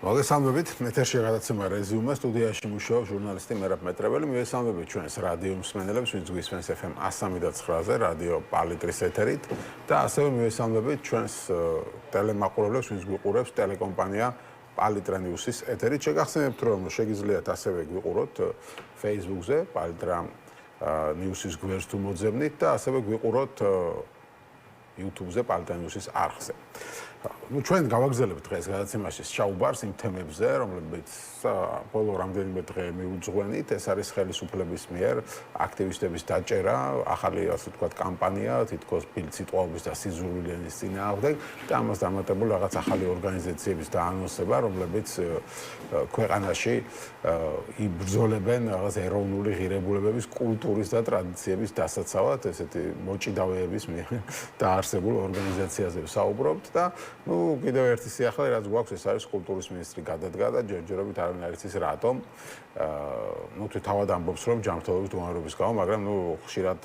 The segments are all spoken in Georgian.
მოგესალმებით, ეთერში გადაცემა რეზიუმე, სტუდიაში მუშაობს ჟურნალისტი მერაბ მეტრეველი. მივესალმებით ჩვენს რადიო მსმენელებს, ვინც გვისმენს FM 103.9-ზე, რადიო პალიტრის ეთერით და ასევე მივესალმებით ჩვენს ტელემაყურებლებს, ვინც გვიყურებს ტელეკომპანია პალიტრა ნიუსის ეთერით. შეგახსენებთ, რომ შეგიძლიათ ასევე გვიყუროთ Facebook-ზე, პალიტრა ნიუსის გვერდს თუ მოძებნით და ასევე გვიყუროთ YouTube-ზე, პალიტრა ნიუსის არხზე. ჩვენ გავაგზავნებთ დღეს გადაცემაში საუბარს იმ თემებზე, რომლებიც ბოლო რამდენიმე დღე მიუძღვენით. ეს არის ხელისუფლების მიერ აქტივისტების დაჭერა, ახალი ასე ვთქვათ კამპანია, თითქოს ფილმსიტყვაობის და სიზურვილენის წინააღმდეგ და ამას დამატებული რაღაც ახალი ორგანიზაციების დაანონსება, რომლებიც ქვეყანაში იბრძოლებენ რაღაც ეროვნული ღირებულებების, კულტურის და ტრადიციების დასაცავად, ესეთი მოჭიდავეების დაარსებულ ორგანიზაციაზე ვსაუბრობთ და კიდევ ერთი სიახლე, რაც გვაქვს, ეს არის კულტურის მინისტრი გადადგა და ჯერჯერობით არავინ არ იცის რატომ. თუ თავად ამბობს, რომ ჯანმრთელობის მდგომარეობის გამო, მაგრამ ხშირად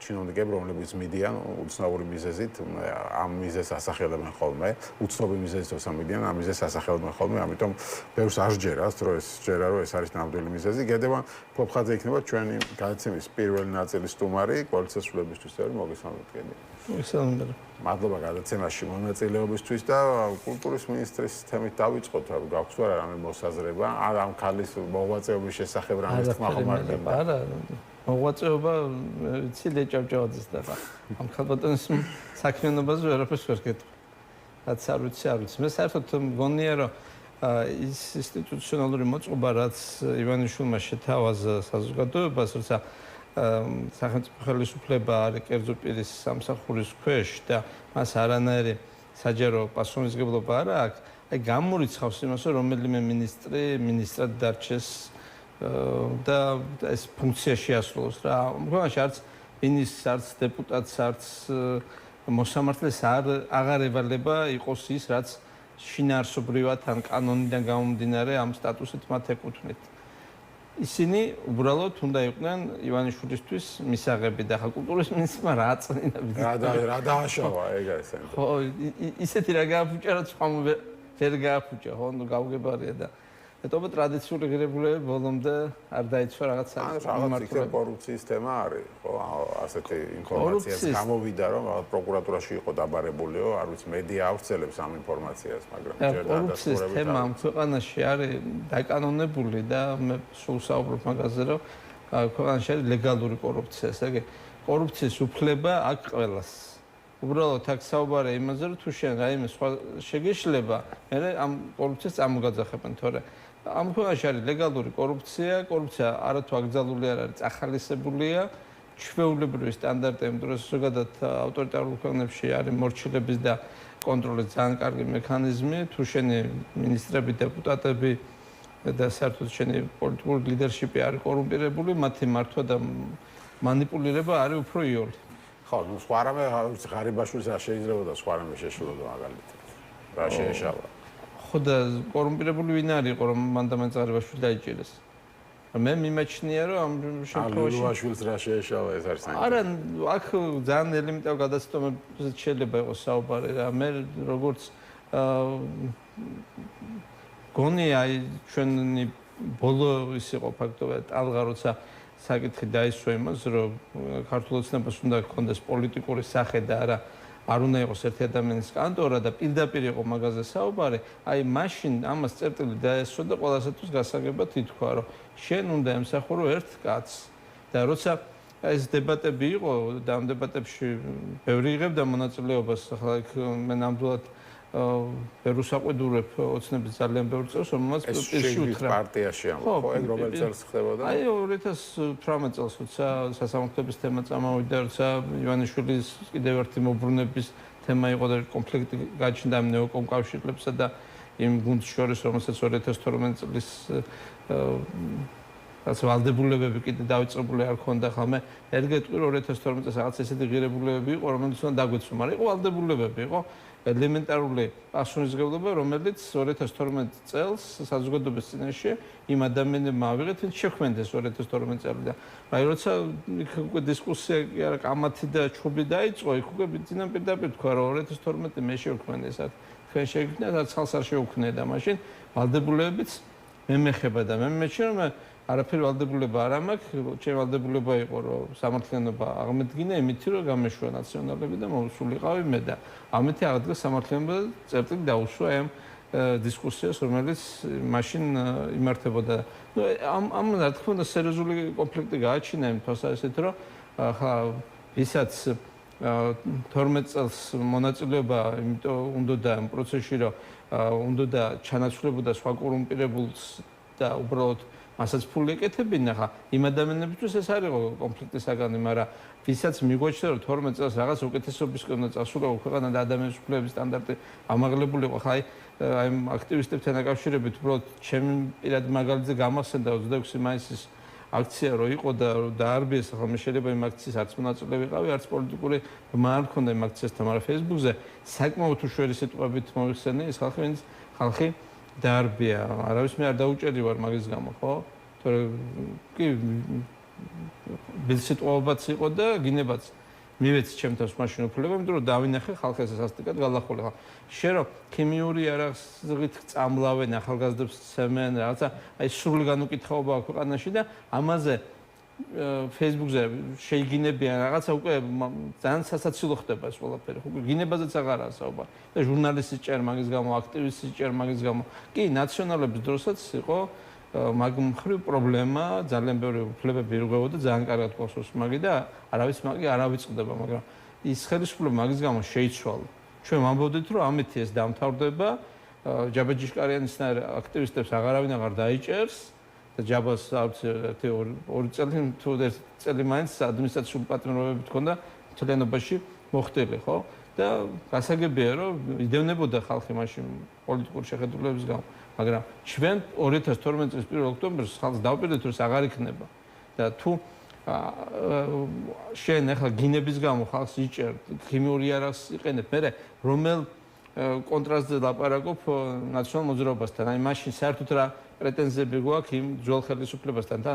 ჩინოვნიკები, რომლებიც მიდიან უცნაური მიზეზით, ამ მიზეზს ასახელებენ ხოლმე, უცნობი მიზეზით ამიდიან, ამ მიზეზს ასახელებენ ხოლმე, ამიტომ ბევრს არ სჯერას, რომ ეს არის ნამდვილი მიზეზი. გედევან ფოფხაძე იქნება ჩვენი გადაცემის პირველი ნაწილის სტუმარი, კოალიციის სრულებისთვის წევრი, მოგესალმებით გედი. მოგესალმებით. მადლობა გადაცემაში მონაწილეობისთვის და კულტურის მინისტრის თემით დავიწყოთ, გაქვს თუ არა რამე მოსაზრება, ამ ქალის მოღვაწეობის შესახებ რამე თქმა ხომარდება? არა, მოღვაწეობა იცი ლეჭავჭავაძის და ამ ხალბატონის საქმიანობაზე ვერაფერს ვერ გეტყვი. რაც არ ვიცი. მე საერთოდ მგონია, რომ ის ინსტიტუციონალური მოწყობა, რაც ივანიშვილმა შეთავაზა საზოგადოებას, როცა სახელმწიფო ხელისუფლება არის კერძო პირის სამსახურის ქვეშ და მას არანაირი საჯარო პასუხისმგებლობა არ აქვს, აი გამორიცხავს იმას, რომ რომელიმე მინისტრად დარჩეს და ეს ფუნქცია შეასრულოს რა. მგონია არც მინისტრს, არც დეპუტატს, არც მოსამართლეს აღარ ევალება იყოს ის, რაც შინაარსობრივად ან კანონიდან გამომდინარე ამ სტატუსით მათ ეკუთვნით. ისინი უბრალოდ უნდა იყვნენ ივანიშვილისთვის მისაღები და ხა კულტურის მინისტრმა რა აწნინა რა დააშავა ეგ არის ეს. ხო, ისეთი რა გააფუჭა, რაც ხომ ვერ გააფუჭა, ხო, გავგებარია და ეტობა ტრადიციული ღირებულებები ბოლომდე არ დაიცვა რაღაცა. რაღაც კორუფციის თემა არის, ხო, ასეთი ინფორმაციას გამოვიდა, რომ პროკურატურაში იყო დაბაrebulio, არ ვიცი, მედია ავრცელებს ამ ინფორმაციას, მაგრამ ჯერ კორუფციის თემა ამ ქვეყანაში არის დაკანონებული და მე სულ საუბრობ მაგაზე, რომ ქვეყანაში არის ლეგალური კორუფცია, ესე იგი კორუფციის უფლება აქვს ყველას. უბრალოდ აქ საუბარია იმაზე, რომ თუ შენ რაიმე სხვა შეგეშლება, მე ამ კორუფციას წამოგაძახებენ, თორე ამ ქვეყანაში არის ლეგალური კორუფცია არათუ აკრძალული არ არის, წახალისებულია, ჩვეულებრივი სტანდარტები, იმიტომ რომ ზოგადად ავტორიტარულ ქვეყნებში არის მორჩილების და კონტროლის ძალიან კარგი მექანიზმი, თუ შენი მინისტრები, დეპუტატები და საერთოდ შენი პოლიტიკური ლიდერშიპი არის კორუმპირებული, მათი მართვა და მანიპულირება არის უფრო იოლი. ხო, სხვა რამე ღარიბაშვილს არ შეიძლება და სხვა რამე შეშლოდა მაგალითად. რა შეეშალა? ხო და კორუმპირებული ვინ არის, რომ მანდამენტ ღარიბაშვილი დაიჭირეს? მე მიმაჩნია, რომ ამ შემთხვევაში ლულაშვილს რა შეეშალა, ეს არის საინტერესო. არა, აქ ძალიან ელემენტარულ გადაცემებზე შეიძლება იყოს საუბარი რა. მე როგორც გონია ჩვენი ბოლო ის იყო ფაქტობრივად ტალღა, როცა საკითხი დაისვა იმას, რომ ქართულ ოცნებას უნდა გქონდეს პოლიტიკური სახე და არ უნდა იყოს ერთი ადამიანის კანტორა და პირდაპირ იყო მაგაზე საუბარი, აი მაშინ ამას წერტილი დაესვა და ყველასათვის გასაგებად ითქვა, რომ შენ უნდა ემსახურო ერთ კაცს და როცა ეს დებატები იყო და ამ დებატებში ბევრი იღებდა მონაწილეობას, ახლა იქ მე ნამდვილად ვერ უსაყვედურებ ოცნების ძალიან ბევრ წელს, რომელმაც პირში უთხრა პარტიაში ამ ხო ეგ რომელ წელს ხდებოდა? აი 2018 წელს, როცა სასამართლოების თემა წამოვიდა, როცა ივანიშვილის კიდევ ერთი მოbrunების თემა იყო და კონფლიქტი გაჩნდა ამ ნეოკომკავშირებსა და იმ გუნდს შორის, რომელსაც 2012 წლის რაც ვალდებულებები კიდე დავიწყებული არ ქონდა ხოლმე. ერთ გეტყვი 2012 წელს რაღაც ესეთი ღირებულებები იყო, რომელიც უნდა დაგვეცვა, მაგრამ იყო ვალდებულებები, იყო ელემენტარული პასუხისმგებლობა, რომელიც 2012 წელს საზოგადოების წინაშე იმ ადამიანებმა ავიღეთ, ვინც შექმნეს 2012 წელიდან. აი როცა იქ უკვე დისკუსია კი არა, კამათი და ჩხუბი დაიწყო, იქ უკვე წინაპირ თქვა, რომ 2012 მე შევქმნე ეს თქვენ შეგიძლიათ რაც ხალხს არ შეუქმნია და მაშინ ვალდებულებებიც მე მეხება და მე მეჩვენ რომ არაფერი ვალდებულება არ მაქვს, ჩემი ვალდებულება იყო რომ სამართლიანობა აღმედგინა იმით რომ გამეშვა ნაციონალები და მოვსულიყავი მე და ამით აღდგა სამართლიანობა წერტილი დაუსვა ამ დისკუსიას რომელიც მაშინ იმართებოდა. ნუ ამ რა თქმა უნდა სერიოზული კონფლიქტი გააჩინა იმ თვალსაზრისით რომ ხა ვისაც 12 წელს მონაწილეობა იმიტომ უნდა და ამ პროცესში რომ უნდა და ჩანაცვლებოდა სხვა კორუმპირებულს და უბრალოდ მასაც ფული ეკეთებინა ხა იმ ადამიანებისთვის ეს არ იყო კონფლიქტის საგანი, მაგრამ ვისაც მიგვაჩნდა რომ 12 წელს რაღაც უკეთესობისკენ უნდა წასულიყო ქვეყანა და ადამიანის უფლებების სტანდარტი ამაღლებულიყო, ხა აი ამ აქტივისტებთან დაკავშირებით უბრალოდ ჩემი პირად მაგალითზე გამახსენდა 26 მაისის აქცია რო იყო და დაარბიეს, ახლა მე შეიძლება იმ აქციის არც მონაწილე ვიყავი, არც პოლიტიკური ბმა არ მქონდა იმ აქციასთან, მაგრამ Facebook-ზე საკმაოდ უშუალო სიტყვებით მოიხსენე ეს ხალხი, ვინც ხალხი დაარბია. არავის მე არ დაუჭერი ვარ მაგის გამო, ხო? თორე კი ბილსიტყვაობაც იყო და გინებაც მივეცი ჩემთავს მაშინ უფლება, იმიტომ რომ დავინახე ხალხი ეს სასტიკად გალახული ხა. შენ რომ ქიმიური არაღით წამლავენ ახალგაზრდებს ცემენ რაღაცა, აი სრული განუკითხაობა აქვს ქვეყანაში და ამაზე Facebook-ზე შეიგინებიან რაღაცა უკვე ძალიან სასაცილო ხდება ეს ყველაფერი. უკვე გინებაზეც აღარაა საუბარი. და ჟურნალისტი ჭერ მაგის გამო, აქტივისტი ჭერ მაგის გამო. კი, ნაციონალების დროსაც იყო მაგ მხრივ პრობლემა, ძალიან ბევრი უფლებები ირღვეოდა, ძალიან კარგად ყავს მაგი და არავის მაგი არ ავიწყდება, მაგრამ ის ხელისუფლება მაგის გამო შეიცვალა. ჩვენ ვამბობდით, რომ ამით ეს დამთავრდება, ჯაბაჯიშკარიანისნაირ აქტივისტებს აღარავინ აღარ დაიჭერს და ჯაბას არც ორი წელი თუ ერთ წელი მაინც ადმინისტრაციული პატრონობები თქონდა მთლიანობაში მოხდილი, ხო? და გასაგებია, რომ იდევნებოდა ხალხი მაშინ პოლიტიკური შეხედულების გამო. მაგრამ ჩვენ 2012 წლის 1 ოქტომბერს ხალხს დავპირდეთ, რომ აღარ იქნება. და თუ შენ ახლა გინების გამო ხალხს იჭერ, ქიმიური არას იყენებ, მე რომელ კონტრასტზე ლაპარაკობ ნაციონალურ მოძრაობასთან, აი მაშინ საერთოდ რა პრეტენზიები გვაქვს იმ ძველ ხელისუფლებასთან და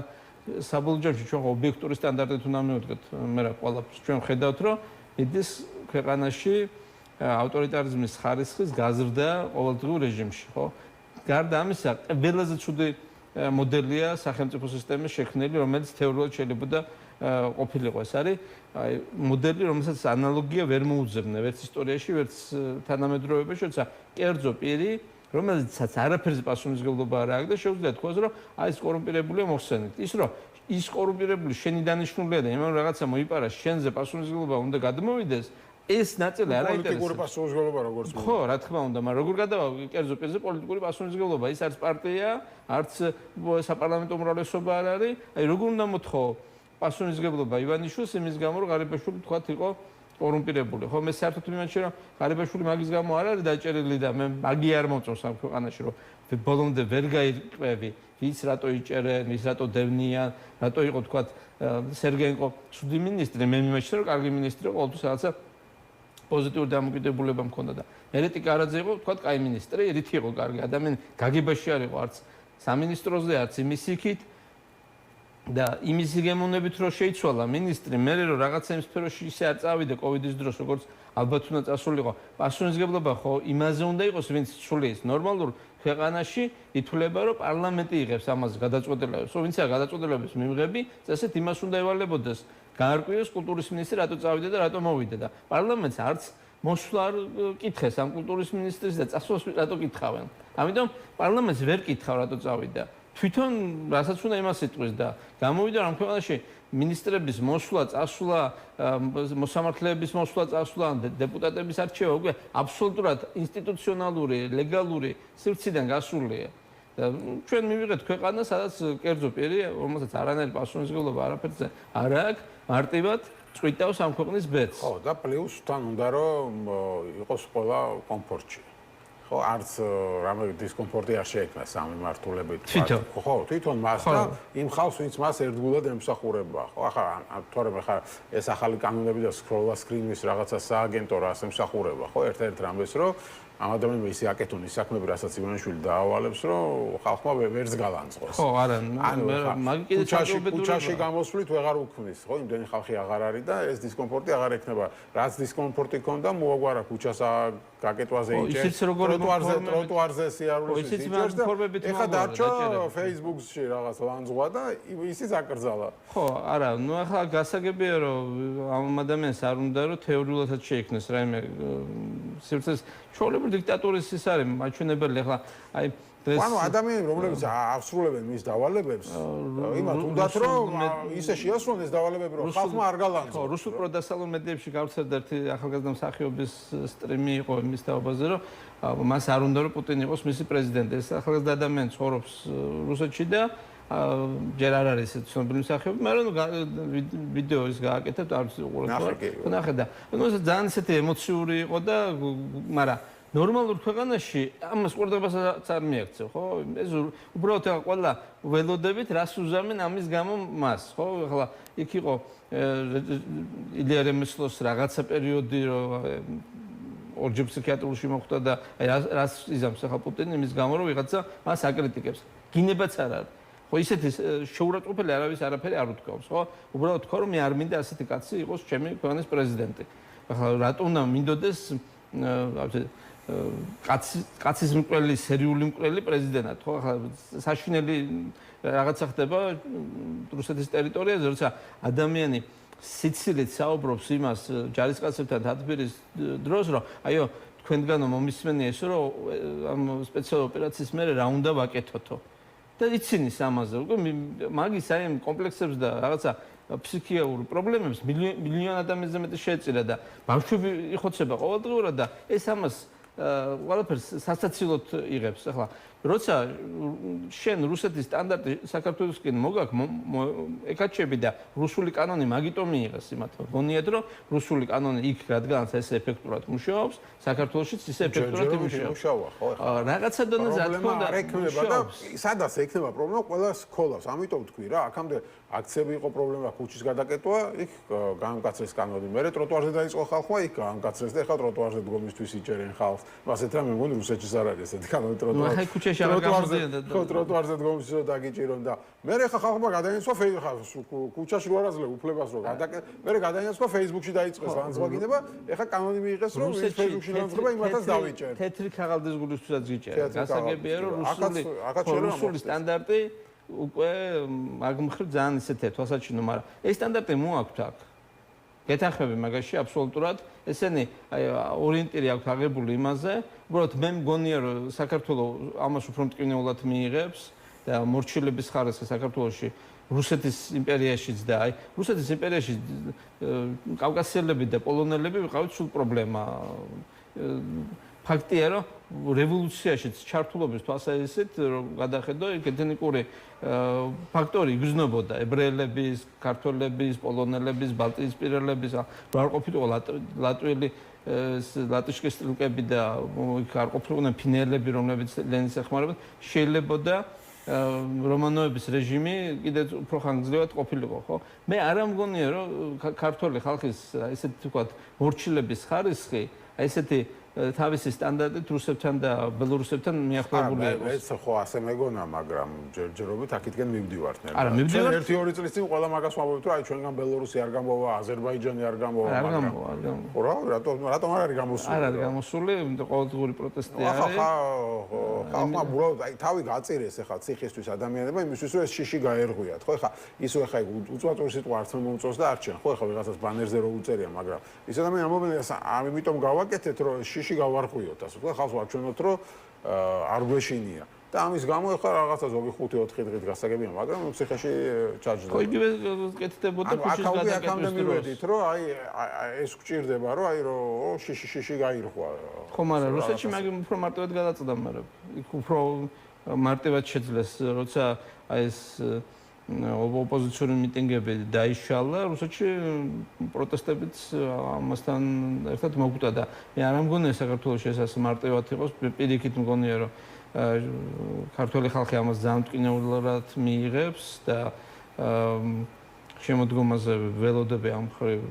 საბოლოო ჯამში ჩვენ ობიექტური სტანდარტით უნდა მივდგეთ, მე რა ყველაფერს ჩვენ ხედავთ, რომ იდის ქვეყანაში ავტორიტარიზმის ხარისხის გაზრდა ყოველდღიურ რეჟიმში, ხო? გარდა ამისა, ყველაზე ცუდი მოდელია სახელმწიფო სისტემის შექმნილი, რომელიც თეორიულად შეიძლება ყოფილიყო. ეს არის აი მოდელი, რომელსაც ანალოგია ვერ მოუძებნა ვერც ისტორიაში, ვერც თანამედროვეობაში, როცა კერძო პირი, რომელსაც არაფერზე პასუხისმგებლობა არ აქვს და შეუძლია თქვას, რომ აი ეს კორუმპირებულია მოხსენით. ის რომ ის კორუმპირებული შენი დანიშნულია და იმან რაღაცა მოიპარა, შენზე პასუხისმგებლობა უნდა გადმოვიდეს. ეს ნაწილი არ აინტერესებს. პოლიტიკური პასუხისმგებლობა როგორც მოხდა. ხო, რა თქმა უნდა, მაგრამ როგორ გადავა კერძო პირზე პოლიტიკური პასუხისმგებლობა? ის არც პარტია, არც საპარლამენტო უმრავლესობა არ არის. აი როგორ უნდა მოთხოვ პასუხისმგებლობა ივანიშვილს იმის გამო, რომ ღარიბაშვილი თქვათ იყო კორუმპირებული. ხო, მე საერთოდ მიმაჩნია, რომ ღარიბაშვილი მაგის გამო არ არის დაჭერილი და მე მაგი არ მომწონს ამ ქვეყანაში, რომ ბოლომდე ვერ გაიყევი, ვის რატო იჭერენ, ვის რატო დევნიან, რატო იყო თქვათ სერგეენკო ცუდი მინისტრი, მე მიმაჩნია, რომ კარგი მინისტრი იყო, ყოველთვის რაღაცა პოზიტიური დამოკიდებულება მქონდა და ერეტი კარაძე იყო, თქვათ, კაი მინისტრი, რითი იყო კარგი ადამიანი, გაგებაში არ იყო არც სამინისტროზე, არც იმის იქით და იმის გემოვნებით რომ შეიცვალა მინისტრი, მე რომ რაღაცა იმ სფეროში ისე არ წავიდა კოვიდის დროს, როგორც ალბათ უნდა წასულიყო. პასუხისმგებლობა ხო იმაზე უნდა იყოს, ვინც სრულიად ნორმალურ ქვეყანაში ითვლება, რომ პარლამენტი იღებს ამაზე გადაწყვეტილებას. ვინც არ გადაწყვეტილებას მივიღები, წესით იმას უნდა ევალებოდეს. გაარკვიოს კულტურის მინისტრი რატო წავიდა და რატო მოვიდა და პარლამენტს არც მოსვლა არ კითხეს ამ კულტურის მინისტრის და წასვლას რატო კითხავენ. ამიტომ პარლამენტს ვერ კითხავ რატო წავიდა. თვითონ რასაც უნდა იმას იტყვის და გამოვიდა რომ ქვეყანაში მინისტრების მოსვლა, წასვლა, მოსამართლეების მოსვლა, წასვლა, დეპუტატების არჩევა უკვე აბსოლუტურად ინსტიტუციონალური, ლეგალური სივრციდან გასულია. ჩვენ მივიღეთ ქვეყანა, სადაც კერძო პირი, რომელსაც არანაირი პასუხისმგებლობა არაფერზე არ აქვს, მარტივად წვიტავს ამ ქვეყნის ბედს. ხო, და პლუს თან უნდა რომ იყოს ყველა კომფორტში. ხო, არც რამე დისკომფორტი არ შეექმნა სამმართველობით. ხო, თვითონ მას და იმ ხალხს, ვინც მას ერთგულად ემსახურება. ხო, ახლა თორემ ახლა ეს ახალი კანონები და სკრინის რაღაცა სააგენტო რას ემსახურება. ხო, ერთ-ერთ რამეს რომ ამ ადამიანმა ისე აკეთონ ის საქმეები, რასაც ივანიშვილი დაავალებს, რომ ხალხმა ვერც გალანწყოს. ხო, არა, მაგი კიდე კუჩაში გამოსვლით ვეღარ უქმნის, ხო, იმდენი ხალხი აღარ არის და ეს დისკომფორტი აღარ ექნება. რაც დისკომფორტი ქონდა, მოაგვარა კუჩას გაკეთვაზე იჭერს. ისიც როგორ ტროტუარზე სიარულის იჭერს და ეხლა დარჩა Facebook-ში რაღაც ლანძღვა და ისიც აკრძალა. ხო, არა, ნუ ახლა გასაგებია რომ ამ ადამიანს არ უნდა რომ თეორიულადაც შეიქმნეს რაიმე სივრცეს ჩვეულებრივი დიქტატურის ის არის მაჩვენებელი ახლა აი ანუ ადამიანები რომლებიც აღსრულებენ მის დავალებებს იმათ უნდათ რომ ისე შეასრულონ ეს დავალებები რომ ხალხმა არ გალანძღოს. ხო, რუსულ პროდასალურ მედიებში გავრცელდა ერთი ახალგაზრდა მსახიობის სტრიმი იყო იმის თაობაზე რომ მას არ უნდა რომ პუტინი იყოს მისი პრეზიდენტი. ეს ახალგაზრდა ადამიანი ცხოვრობს რუსეთში და ჯერ არ არის ეს ცნობილი მსახიობი, მაგრამ ვიდეო ის გააკეთებთ არ ვიცი უყურებთ. ნახე და ნუ ეს ძალიან ისეთი ემოციური იყო და მაგრამ ნორმალურ ქვეყანაში ამას ყურადღებას არ მიაქცევ, ხო? ეს უბრალოდ ყველა ველოდებით რას უზამენ ამის გამო მას, ხო? ახლა იქ იყო ილია რემესლოს რაღაცა პერიოდი, რომ ორჯერ ფსიქიატრიაში მოხვდა და რას იზამს ახლა პუტინი იმის გამო, რომ ვიღაცა მას აკრიტიკებს. გინებაც არ არის. ხო, ისეთი შეურაცხყოფელი არავის არაფერი არ უთქვამს, ხო? უბრალოდ თქვა რომ მე არ მინდა ასეთი კაცი იყოს ჩემი ქვეყნის პრეზიდენტი. ახლა რატომ უნდა მინდოდეს კაცის მკვლელი, სერიული მკვლელი პრეზიდენტად, ხო? ახლა საშინელი რაღაცა ხდება რუსეთის ტერიტორიაზე, როცა ადამიანი სიცილით საუბრობს იმას ჯარისკაცებთან დათბირის დროს, რომ აიო, თქვენგანო მომისმენია ეს, რომ ამ სპეციალური ოპერაციის მერე რა უნდა ვაკეთოთო. და იცინის ამაზე, უკვე მაგის აი ამ კომპლექსებს და რაღაცა ფსიქიაურ პრობლემებს მილიონ ადამიანზე მეტი შეეწირა და ბავშვები იხოცება ყოველდღიურად და ეს ამას ყველაფერს სასაცილოდ იღებს. ახლა როცა შენ რუსეთის სტანდარტი საქართველოსკენ მოგაქ ეკაჩები და რუსული კანონი მაგიტომ მიიღეს იმათ გონიათ რომ რუსული კანონი იქ რადგანაც ეს ეფექტურად მუშაობს საქართველოშიც ის ეფექტურად მუშაობა ხო ახლა რაღაცა დონეზე რა თქმა უნდა ექნება და სადაც ექნება პრობლემა ყველას ქოლავს ამიტომ თქვი რა აქამდე აქციები იყო პრობლემა ქუჩის გადაკეტვა იქ განკაცრეს კანონი მე ტროტუარზე დაიწყო ხალხმა იქ განკაცრეს და ახლა ტროტუარზე დგომისთვის იჭერენ ხალხს ასეთ რამე მგონი რუსეთშიც არ არის ესეთი კანონი ტროტუარზე დგომისთვის რომ დაგიჭირონ და მე ახლა ხალხმა გადაინაცვა ქუჩაში რო არაძლევ უფლებას რო გადაკეთე მე გადაინაცვა Facebook-ში დაიწყეს ლანძღვა კიდება ახლა კანონი მიიღეს რომ Facebook-ში ლანძღვა იმათაც დავიჭერ თეთრი ქაღალდის გულისთვისაც გიჭერა გასაგებია რომ რუსული სტანდარტი უკვე მაგ მხრივ ძალიან ისეთია თვალსაჩინო, მაგრამ ეს სტანდარტი მოაქვთ აქ. გეთანხმები მაგაში აბსოლუტურად, ესენი აი ორიენტირი აქვს აღებული იმაზე, უბრალოდ მე მგონია რომ საქართველოს ამას უფრო მტკივნეულად მიიღებს და მორჩილების ხარისხი საქართველოში რუსეთის იმპერიაშიც და აი რუსეთის იმპერიაში კავკასიელები და პოლონელები ვიყავით სულ პრობლემა. ფაქტია რომ რევოლუციაშიც ჩართულობის თვალსაზრისით რომ გადახედო ეთნიკური ფაქტორი იგრძნობოდა ებრაელების, ქართველების, პოლონელების, ბალტიისპირელების რო არ ყოფილიყო ლატვიელი ლატიშკის სტრუკები და არ ყოფილიყვნენ ფინელები რომლებიც ლენის ეხმარებოდნენ შეიძლებოდა რომანოვების რეჟიმი კიდევ უფრო ხანგრძლივად ყოფილიყო, ხო? მე არ ამგონია რომ ქართული ხალხის ესეთი თქვა მორჩილების ხარისხი ესეთი თავისი სტანდარტით რუსებთან და ბელორუსებთან მიახლოებული იყო. ეს ხო ასე მეგონა, მაგრამ ჯერჯერობით აქეთკენ მივდივართ ნერვად. არა, მივდივართ. 1-2 წლის წინ ყველა მაგას ვამბობთ, რომ აი ჩვენგან ბელორუსი არ გამოვა, აზერბაიჯანი არ გამოვა, მაგრამ არ გამოვა. ხო რა, რატომ არ არის გამოსული? არ არის გამოსული, ყოველდღიური პროტესტი არის. ხალხმა უბრალოდ აი თავი გაწირეს ახლა ციხისთვის ადამიანებმა იმისთვის რომ ეს შიში გაერღვიათ, ხო? ახლა ისო ახლა უწვაწორი სიტყვა არც მომწონს და არჩენ, ხო? ახლა ვიღაცას ბანერზე რო უწერია, მაგრამ ის ადამიანი ამბობენ ამიტომ გავაკეთეთ, რომ შიში გავარღვიოთ, ასე ვთქვათ, ხალხს ვაჩვენოთ, რომ არ გვეშინია. და ამის გამო ახლა რაღაცა ზოგი 5-4 დღით გასაგებია, მაგრამ ციხეში ჩაჯდება. ხო, იგივე კეთდება და ქუჩის გადაკეთების მივედით, რომ აი ეს გვჭირდება, რომ აი რომ შიში გაირღვა. ხო, მაგრამ რუსეთში მაგ უფრო მარტივად გადაწყვეტა, მაგრამ იქ უფრო მარტივად შეძლეს, როცა აი ეს ოპოზიციური მიტინგები დაიშალა, რუსეთში პროტესტებიც ამასთან ერთად მოგვიტა და მე არ მგონია საქართველოში ეს ასე მარტივად იყოს, პირიქით მგონია რომ ქართული ხალხი ამას ძალიან მტკივნეულად მიიღებს და შემოდგომაზე ველოდები ამ მხრივ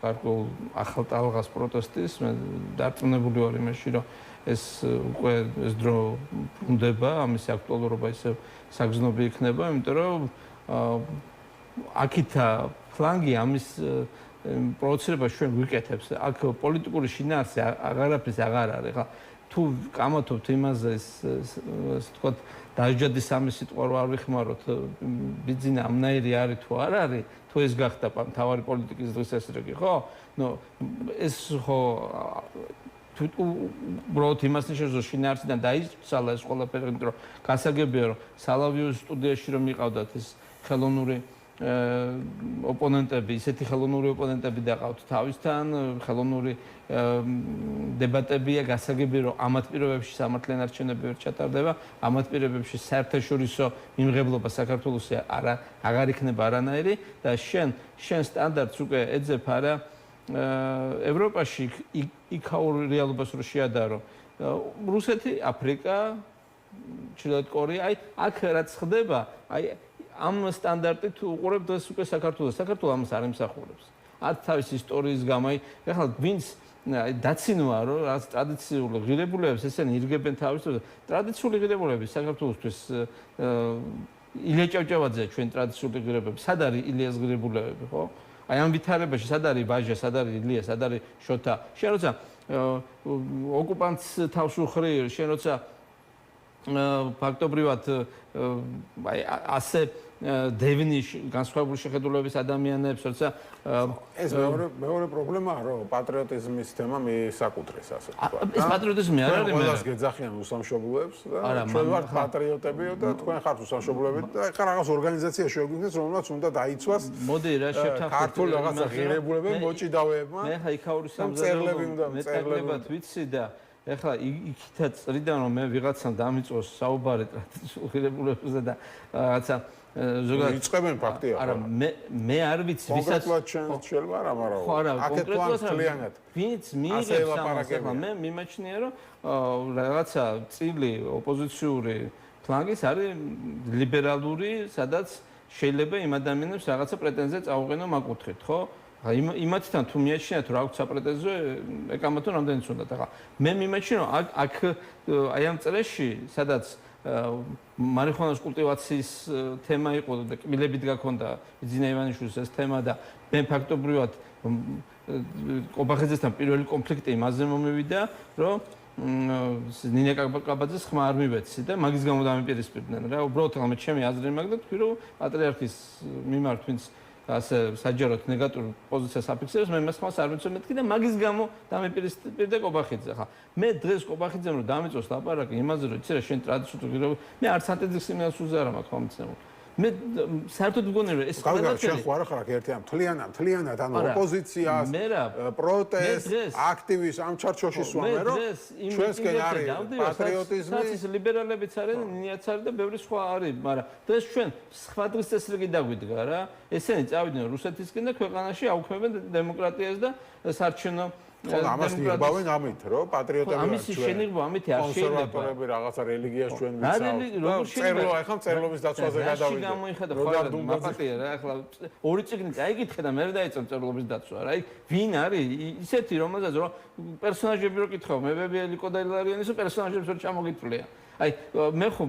გარკვეულ ახალ ტალღას პროტესტის, მე დარწმუნებული ვარ იმაში, რომ ეს უკვე ეს დრო ბრუნდება, ამის აქტუალურობა ისე საგრძნობი იქნება, იმიტომ რომ აქითა ფლანგი ამის პროვოცირებას ჩვენ ვიკეთებს. აქ პოლიტიკური შინაარსი აღარაფრის აღარ არის. ხა თუ კამათობთ იმაზე ასე ვთქვათ დაჟჯადის სამი სიტყვა რო არ ვიხმაროთ ბიძინა ამნაირი არის თუ არ არის თუ ეს გახდა მთავარი პოლიტიკის დღის ესრეგი ხო? ნუ ეს ხო თუ უბრალოდ იმას ნიშნავს რომ შინაარსიდან დაისწალა ეს ყველაფერი, იმიტომ რომ გასაგებია რომ სალავიოს სტუდიაში რომ იყავდათ ეს ხელოვნური ოპონენტები, ისეთი ხელოვნური ოპონენტები დაყავთ თავისთან, ხელოვნური დებატებია, გასაგებია რომ ამათ პირობებში სამართლიან არჩევნები ვერ ჩატარდება, ამათ პირობებში საერთაშორისო მიმღებლობა საქართველოსი აღარ იქნება არანაირი და შენ სტანდარტს უკვე ეძებ არა ევროპაში იქაურ რეალობას რო შეადარო. რუსეთი, აფრიკა, ჩრდილოეთ კორეა, აი აქ რაც ხდება, აი ამ სტანდარტით უყურებ დღეს უკვე საქართველოს. საქართველოს ამას არ იმსახურებს. არც თავის ისტორიის გამო, ეხლა ვინც დაცინვა რომ რაც ტრადიციული ღირებულებებს ესენი ირგებენ თავის ტრადიციული ღირებულები საქართველოსთვის ილია ჭავჭავაძე ჩვენ ტრადიციული ღირებულები. სად არის ილიას ღირებულებები, ხო? აი ამ ვითარებაში სად არის ბაჟა, სად არის ილია, სად არის შოთა? შენ როცა ოკუპანტს თავს უხრი, შენ როცა ფაქტობრივად აი ასე დევნის განსხვავებული შეხედულების ადამიანებს, როცა ეს მეორე პრობლემაა, რომ პატრიოტიზმის თემა მისაკუთრეს, ასე ვთქვათ. ეს პატრიოტიზმი არ არის მე. ყველას გეძახიან უსამშობლოებს და ჩვენ ვართ პატრიოტები და თქვენ ხართ უსამშობლოები და ეხლა რაღაც ორგანიზაცია შეგვიგდეს, რომელმაც უნდა დაიცვას. მოდი რა შევთანხმდით. ქართულ რაღაცა ღირებულებები მოჭიდავეებმა. მე ხა იქაური სამზარეულო მეტაკლებად ვიცი და ეხლა იქითაც წრიდან რომ მე ვიღაცამ დამიწოს საუბარი ტრადიციულ ღირებულებებზე და რაღაცა ზოგადად იწყებენ ფაქტია. არა მე არ ვიცი ვისაც კონკრეტულად შეიძლება არა, მაგრამ ხო არა კონკრეტულად ვინც მიიღებს ამას ეხლა მე მიმაჩნია რომ რაღაცა წილი ოპოზიციური ფლანგის არის ლიბერალური, სადაც შეიძლება იმ ადამიანებს რაღაცა პრეტენზია წაუყენო მაგ-კუთხით, ხო? იმათთან თუ მიაჩნიათ რომ აქვს საპრეტენზიო ეკამათო რამდენიც უნდათ. ახლა მე მიმაჩნია რომ აქ აი ამ წრეში სადაც მარიხუანას კულტივაციის თემა იყო და კბილებით გაქონდა ბიძინა ივანიშვილის ეს თემა და მე ფაქტობრივად ყობახიძესთან პირველი კონფლიქტი იმაზე მომივიდა რომ ნინე კაბაძეს ხმა არ მივეცი და მაგის გამო დამიპირისპირდნენ რა. უბრალოდ მე ჩემი აზრი მაქვს და თქვი რომ პატრიარქის მიმართ ვინც ასე საჯაროდ ნეგატიურ პოზიციას აფიქსირებს, მე მას ხმას არ ვიცი მეთქი და მაგის გამო დამიპირისპირდა ყობახიძე. ხა მე დღეს ყობახიძემ რომ დამიწოს ლაპარაკი იმაზე რომ იცი რა შენ ტრადიციულ ღირებულებას მე არც ანტიდისკრიმინაციულზე არ მაქვს მომცემული. მე საერთოდ მგონი რომ ეს ყველაფერი შენ ხო არ ხარ ერთიან მთლიანად ანუ ოპოზიციას პროტესტს აქტივის ამ ჩარჩოში სვამე რომ ჩვენსკენ არის პატრიოტიზმი ის ლიბერალებიც არიან ნიაც არის და ბევრი სხვა არის მაგრამ დღეს ჩვენ სხვა დღის წესრიგი დაგვიდგა რა ესენი წავიდნენ რუსეთისკენ და ქვეყანაში აუქმებენ დემოკრატიას და საარჩევნო ხო ამას იღბავენ ამით რომ პატრიოტები ამის შენიღბა ამით არ შეიძლება კონსერვატორები რაღაცა რელიგიას ჩვენ ვიცავთ წერლო ახლა წერლობის დაცვაზე გადავიდეთ გამოიხედა ხო მაპატია რა ახლა ორი წიგნი წაიკითხე და მე დაიწყო წერლობის დაცვა რა ვინ არის ისეთი რომელზეც რომ პერსონაჟები რო კითხავ მე ბებიელი კოდაილარიანის პერსონაჟებს რო ჩამოგიწვლია აი მე ხო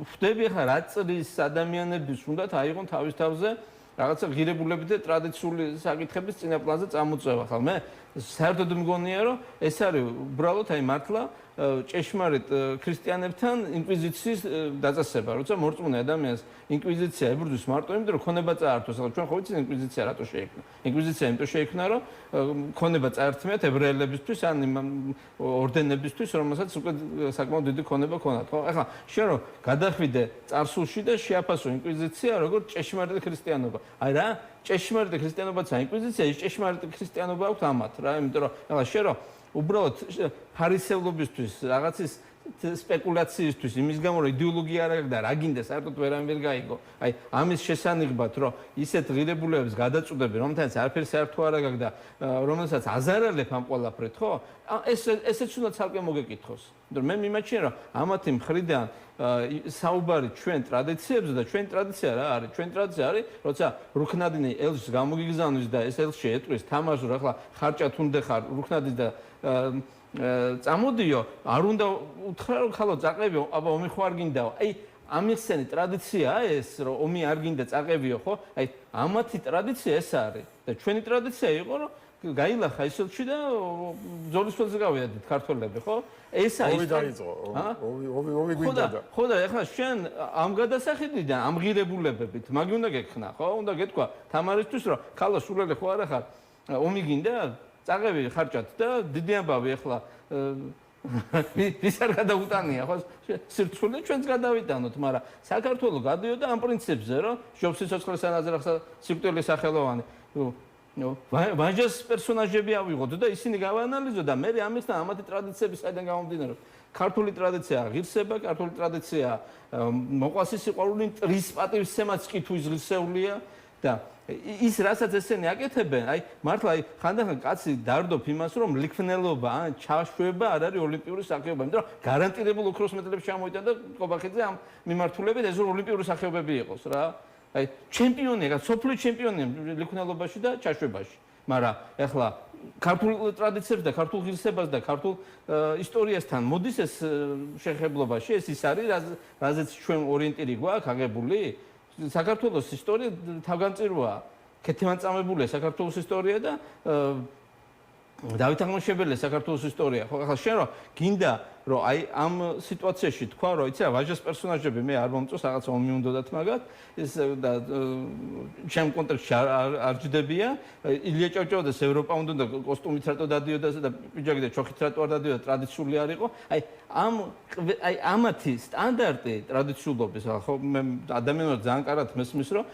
ვხვდები ახლა რა წრის ადამიანების უნდათ აიღონ თავის თავზე რაღაცა ღირებულები და ტრადიციული საკითხების წინაპლანზე წამოწევა ხალ მე საერთოდ მგონია რომ ეს არის უბრალოდ აი მართლა ჭეშმარიტ ქრისტიანებთან ინკვიზიციის დაწესება როცა მორწმუნე ადამიანს ინკვიზიცია ებრძვის მარტო იმიტომ რომ ქონება წაართოს ახლა ჩვენ ხო ვიცით ინკვიზიცია რატო შეიქმნა ინკვიზიცია იმიტომ შეიქმნა რომ ქონება წაერთმიათ ებრაელებისთვის ან ორდენებისთვის რომელსაც უკვე საკმაოდ დიდი ქონება ქონათ ხო ახლა შენ რომ გადახვიდე წარსულში და შეაფასო ინკვიზიცია როგორც ჭეშმარიტ ქრისტიანობა აი რა ჭეშმარიტ ქრისტიანობაც აი ინკვიზიცია ის ჭეშმარიტ ქრისტიანობა აქვს ამათ რა იმიტომ რომ ახლა შენ რომ უბრალოდ ფარისევლობისთვის რაღაცის სპეკულაციისთვის იმის გამო რომ იდეოლოგია არ აქვს და რა გინდა საერთოდ ვერან ვერ გაიგო აი ამის შესანიღბად რომ ისეთ ღირებულებებს გადაწყვეტები რომელთაც არაფერი საერთო არ აქვს და რომელსაც აზარალებ ამ ყველაფრით ხო ესეც უნდა ცალკე მოგეკითხოს იმიტომ მე მიმაჩნია რომ ამათი მხრიდან საუბარი ჩვენ ტრადიციებზე და ჩვენ ტრადიცია რა არის ჩვენ ტრადიცია არის როცა რუხნადინი ელს გამოგიგზავნის და ეს ელში ეტყვის თამაშს რა ახლა ხარჭათ უნდა ხარ რუხნადის და წამოდიო არ უნდა უთხრა რომ ხალო წაყებიო აბა ომი ხო არ გინდაო აი ამიხსენი ტრადიციაა ეს, რომ ომი არ გინდა წაყევიო, ხო? აი, ამათი ტრადიცია ეს არის. და ჩვენი ტრადიცია იყო, რომ გაილახა ისეთში და ბრძოლის ველზე გავიადით ქართველები, ხო? ეს არის ომი დაიწყო. ომი გვინდა და. ხო და ეხლა შენ ამ გადასახედიდან ამ ღირებულებებით მაგი უნდა გეკხნა, ხო? უნდა გეთქვა თამარისთვის, რომ ქალა სულელი ხო არა ხარ? ომი გინდა? წაყევი ხარჭად და დიდი ამბავი ეხლა ვის არ გადაუტანია, ხო? სირცხულე ჩვენც გადავიტანოთ, მაგრამ საქართველოს გადიოდა ამ პრინციპზე, რომ შობს სიცოცხლის ანაზრახსა სიკვდილის სახელოვანი. ვაჟას პერსონაჟები ავიღოთ და ისინი გავაანალიზო და მე ამისთან ამათი ტრადიციები საიდან გამომდინარეობს. ქართული ტრადიცია ღირსება, ქართული ტრადიცია მოყვასი სიყვარული, ტრის პატივისცემაც კი თუ იზღისეულია და ის რასაც ესენი აკეთებენ, აი მართლა აი ხანდახან კაცი დარდობ იმას, რომ ლიქნელობა ან ჩაშვება არ არის ოლიმპიური სახეობა, იმიტომ რომ გარანტირებულ ოქროს მედლებს ჩამოიტანა და კობახიძე ამ მიმართულებით ეს ოლიმპიური სახეობები იყოს რა. აი ჩემპიონია, სოფლის ჩემპიონია ლიქნელობაში და ჩაშვებაში. მაგრამ ეხლა ქართულ ტრადიციებს და ქართულ ღირსებას და ქართულ ისტორიასთან მოდის ეს შეხებლობაში, ეს ის არის, რაზეც ჩვენ ორიენტირი გვაქვს აღებული. საქართველოს ისტორია თავგანწირვაა. ქეთევანწამებულია საქართველოს ისტორია და დავით აღმაშენებელია საქართველოს ისტორია. ხო, ახლა შენ რომ გინდა რომ აი ამ სიტუაციაში თქვა რომ იცი რა ვაჟას პერსონაჟები მე არ მომწონს რაღაცა ომი უნდათ მაგათ ეს და ჩემ კონტექსტში არ ჯდებია ილია ჭავჭავაძეს ევროპა უნდა და კოსტუმით რატო დადიოდა და პიჯაკი და ჩოხით რატო არ დადიოდა ტრადიციული არ იყო აი ამათი სტანდარტი ტრადიციულობის ხო მე ადამიანურად ძალიან კარგად მესმის რომ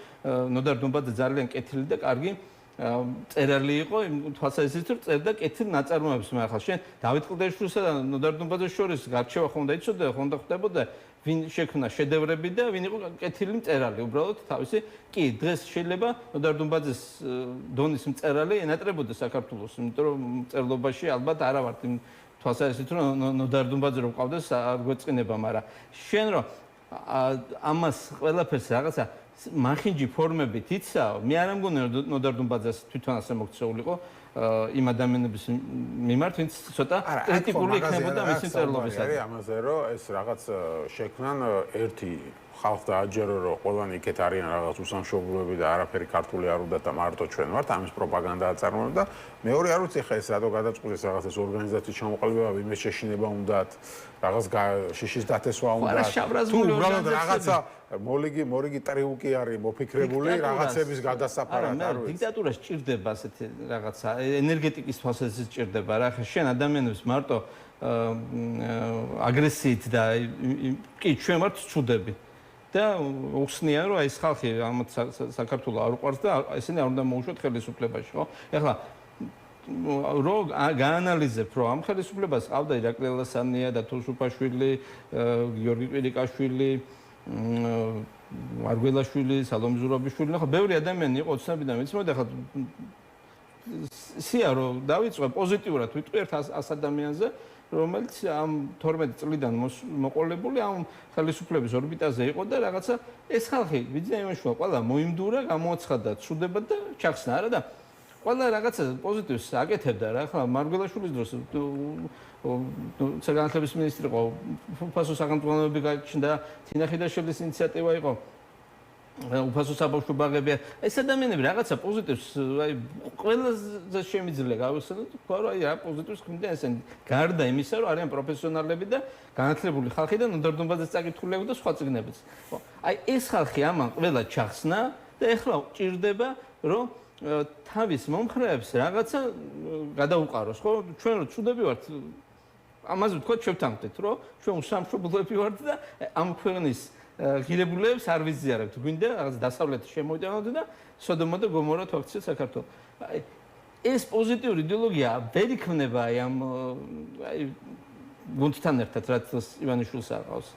ნოდარ დუმბაძე ძალიან კეთილი და კარგი წერალი იყო იმ თვალსაზრისით რომ წერდა კეთილ ნაწარმოებს მე ახლა შენ დავით კლდეშვილსა და ნოდარ დუმბაძეს შორის გარჩევა ხომ დაიცოდა ხომ და ხდებოდა ვინ შექმნა შედევრები და ვინ იყო კეთილი მწერალი უბრალოდ თავისი კი დღეს შეიძლება ნოდარ დუმბაძეს დონის მწერალი ენატრებოდა საქართველოს იმიტომ რომ მწერლობაში ალბათ არა ვართ იმ თვალსაზრისით რომ ნოდარ დუმბაძე რომ ყავდეს არ გვეწყინება მაგრამ შენ რომ ამას ყველაფერს რაღაცა მახინჯი ფორმებით იცავ, მე არ ამგონია რომ ნოდარ დუმბაძეს თვითონ ასე მოქცეულიყო იმ ადამიანების მიმართ, ვინც ცოტა კრიტიკული იქნებოდა მისი წერლობისადმი. არის ამაზე რომ ეს რაღაც შექმნან ერთი ხალხს დააჯერო რომ ყველანი იქეთ არიან რაღაც უსამშობლოები და არაფერი ქართული არ უნდა და მარტო ჩვენ ვართ ამის პროპაგანდა აწარმოებენ და მეორე არ ვიცი ხა ეს რატო გადაწყვეტეს რაღაც ეს ორგანიზაციის ჩამოყალიბება ვინმე შეშინება უნდათ რაღაც შიშის დათესვა უნდათ თუ უბრალოდ რაღაცა მორიგი ტრიუკი არის მოფიქრებული რაღაცების გადასაფარად არ ვიცი დიქტატურა სჭირდება ასეთი რაღაცა ენერგეტიკის თვალსაზრისით სჭირდება რა ხა შენ ადამიანებს მარტო აგრესიით და კი ჩვენ ვართ ცუდები და უხსნიან რომ ეს ხალხი ამათ საქართველოს არ უყვარს და ესენი არ უნდა მოუშვათ ხელისუფლებაში ხო ეხლა რო გაანალიზებ რომ ამ ხელისუფლებას ყავდა ირაკლი ალასანია და თუშუფაშვილი გიორგი კვირიკაშვილი მარგველაშვილი სალომე ზურაბიშვილი ხო ბევრი ადამიანი იყო ცნობიდან ვიცი მაგრამ ეხლა სია რომ დავიწყე პოზიტიურად ვიტყვი 100 ადამიანზე რომელიც ამ 12 წლიდან მოყოლებული ამ ხელისუფლების ორბიტაზე იყო და რაღაცა ეს ხალხი ვიძინა იმაშუა ყველა მოიმდურა გამოაცხადა ცუდება და ჩახსნა არა და ყველა რაღაცა პოზიტივს აკეთებდა რა ხა მარგველაშვილის დროს საგანმანათლებლობის მინისტრი იყო უფასო სახელმწიფოები გაჩნდა თინახიდაშვილის ინიციატივა იყო უფასო საბავშვო ბაღები ეს ადამიანები რაღაცა პოზიტივს აი ყველაზე შემიძლია გავიხსენოთ თქვა რომ აი რა პოზიტივს ქმნიან ესენი გარდა იმისა რომ არიან პროფესიონალები და განათლებული ხალხი და ნოდარ დუმბაძეს წაკითხულები და სხვა წიგნებიც ხო აი ეს ხალხი ამან ყველა ჩახსნა და ეხლა ჭირდება რომ თავის მომხრეებს რაღაცა გადაუყაროს ხო ჩვენ რო ცუდები ვართ ამაზე ვთქვა შევთანხმდით რომ ჩვენ უსამშობლოები ვართ და ამ ქვეყნის ღირებულებს არ ვიზიარებთ გვინდა რაღაც დასავლეთი შემოიტანოთ და სოდომა და გომორა თვალქცეთ საქართველოს აი ეს პოზიტიური იდეოლოგია ვერ იქმნება აი ამ აი გუნდთან ერთად რაც ივანიშვილს აყავს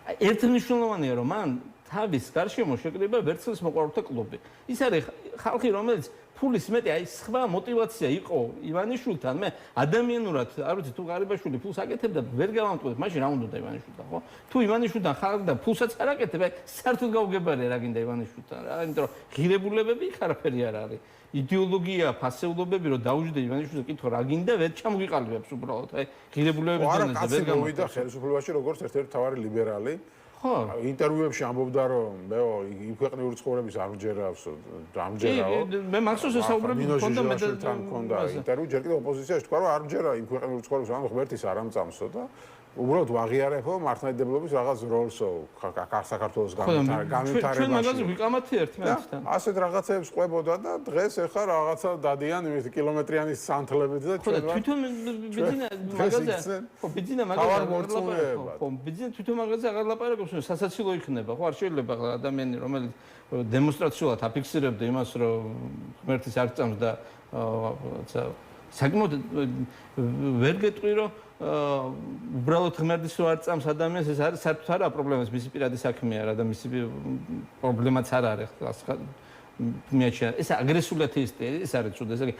აი ერთმნიშვნელოვანია რომ მან თავის გარშემო შეკრიბა ვერცხლის მოყვარულთა კლუბი ის არის ხალხი რომელიც ფულის მეტი აი სხვა мотиваცია იყო ივანიშვილთან მე ადამიანურად არ ვიცი თუ ღარიბაშვილი ფულს აკეთებდა ვერ გავამტყუეთ მაშინ რა უნდა ივანიშვილთან ხო თუ ივანიშვილთან ხალხი და ფულსაც არ აკეთებ აი საერთოდ გაუგებარია რა გინდა ივანიშვილთან რა იმიტომ რომ ღირებულებები ხარაფერი არ არის იდეოლოგია ფასეულობები რომ დაუჯდე ივანიშვილს კითხო რა გინდა ვერ ჩამგვიყალიბებს უბრალოდ აი ღირებულებების დონეზე ვერ გამოვიდა ხელისუფლებაში როგორც ერთ-ერთი მთავარი ლიბერალი ხო. ინტერვიუებში ამბობდა რომ მეო იმ ქვეყნიური ცხოვრების არ მჯერავს, ამჯერაო. მე მახსოვს ესაუბრები მქონდა ინტერვიუ, ჯერ კიდევ ოპოზიციაში თქვა რომ არ მჯერა იმ ქვეყნიური ცხოვრების, ანუ ღმერთის არ ამწამსო და უბრალოდ ვაღიარებო მართლმადიდებლობის რაღაც როლსო საქართველოს განვითარებაში. ჩვენ მაგაზე ვიკამათი ერთმანეთთან. ასეთ რაღაცებს ყვებოდა და დღეს ახლა რაღაცა დადიან კილომეტრიანი სანთლებით და ჩვენ თვითონ ბიძინა მაგაზე ხო ბიძინა მაგაზე ხო ბიძინა თვითონ მაგაზე აღარ ლაპარაკობს სასაცილო იქნება ხო არ შეიძლება ადამიანი რომელიც დემონსტრაციულად აფიქსირებდა იმას რომ ღმერთის არ წამს და საკმაოდ ვერ გეტყვი რომ უბრალოდ ღმერთის რო არ წამს ადამიანს ეს არის საერთოდ არა პრობლემას მისი პირადი საქმეა რა და მისი პრობლემაც არ არის მიაჩნია ეს აგრესიული ათეისტია ეს არის ცუდი ესე იგი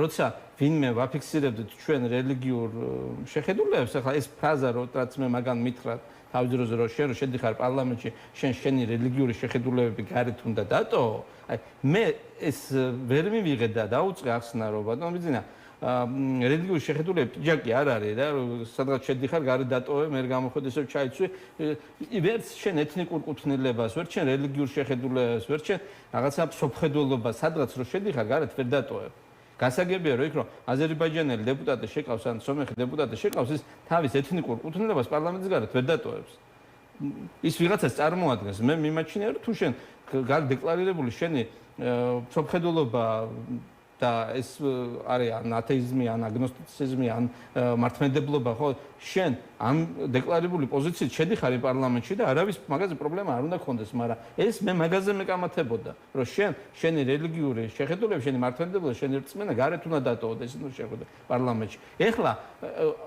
როცა ვინმე ვაფიქსირებდით ჩვენ რელიგიურ შეხედულებს ახლა ეს ფრაზა რაც მე მაგან მითხრათ თავის დროზე რომ შენ შედიხარ პარლამენტში შენი რელიგიური შეხედულებები გარეთ უნდა დატო აი მე ეს ვერ მივიღე და დაუწყე ახსნა რომ ბატონო ბიძინა რელიგიური შეხედულება ჯაკი არ არის რა სადღაც შედიხარ გარეთ დატოვე მე გამოხდე ისევ ჩაიცვი ვერც შენ ეთნიკურ კუთვნილებას ვერც შენ რელიგიურ შეხედულებას ვერც შენ რაღაცა სოფხედულობას სადღაც რო შედიხარ გარეთ ვერ დატოვე გასაგებია რომ იქ რომ აზერბაიჯანელი დეპუტატი შეკავს ან სომეხი დეპუტატი შეკავს ის თავის ეთნიკურ კუთვნილებას პარლამენტის გარეთ ვერ დატოვებს ის ვიღაცას წარმოადგენს მე მიმაჩნია რომ თუ შენ გარდეკლარირებული შენი სოფხედულობა და ეს არის ან ათეიზმი, ან აგნოსტიციზმი, ან მართლმადიდებლობა, ხო, შენ ამ დეკლარირებული პოზიციით შედიხარ პარლამენტში და არავის მაგაზე პრობლემა არ უნდა გქონდეს, მაგრამ ეს მე მაგაზე მეკამათებოდა, რომ შენი რელიგიური შეხედულება, შენი მართლმადიდებლობა, შენი რწმენა გარეთ უნდა დატოვოთ, ეს უნდა შეხედო პარლამენტში. ეხლა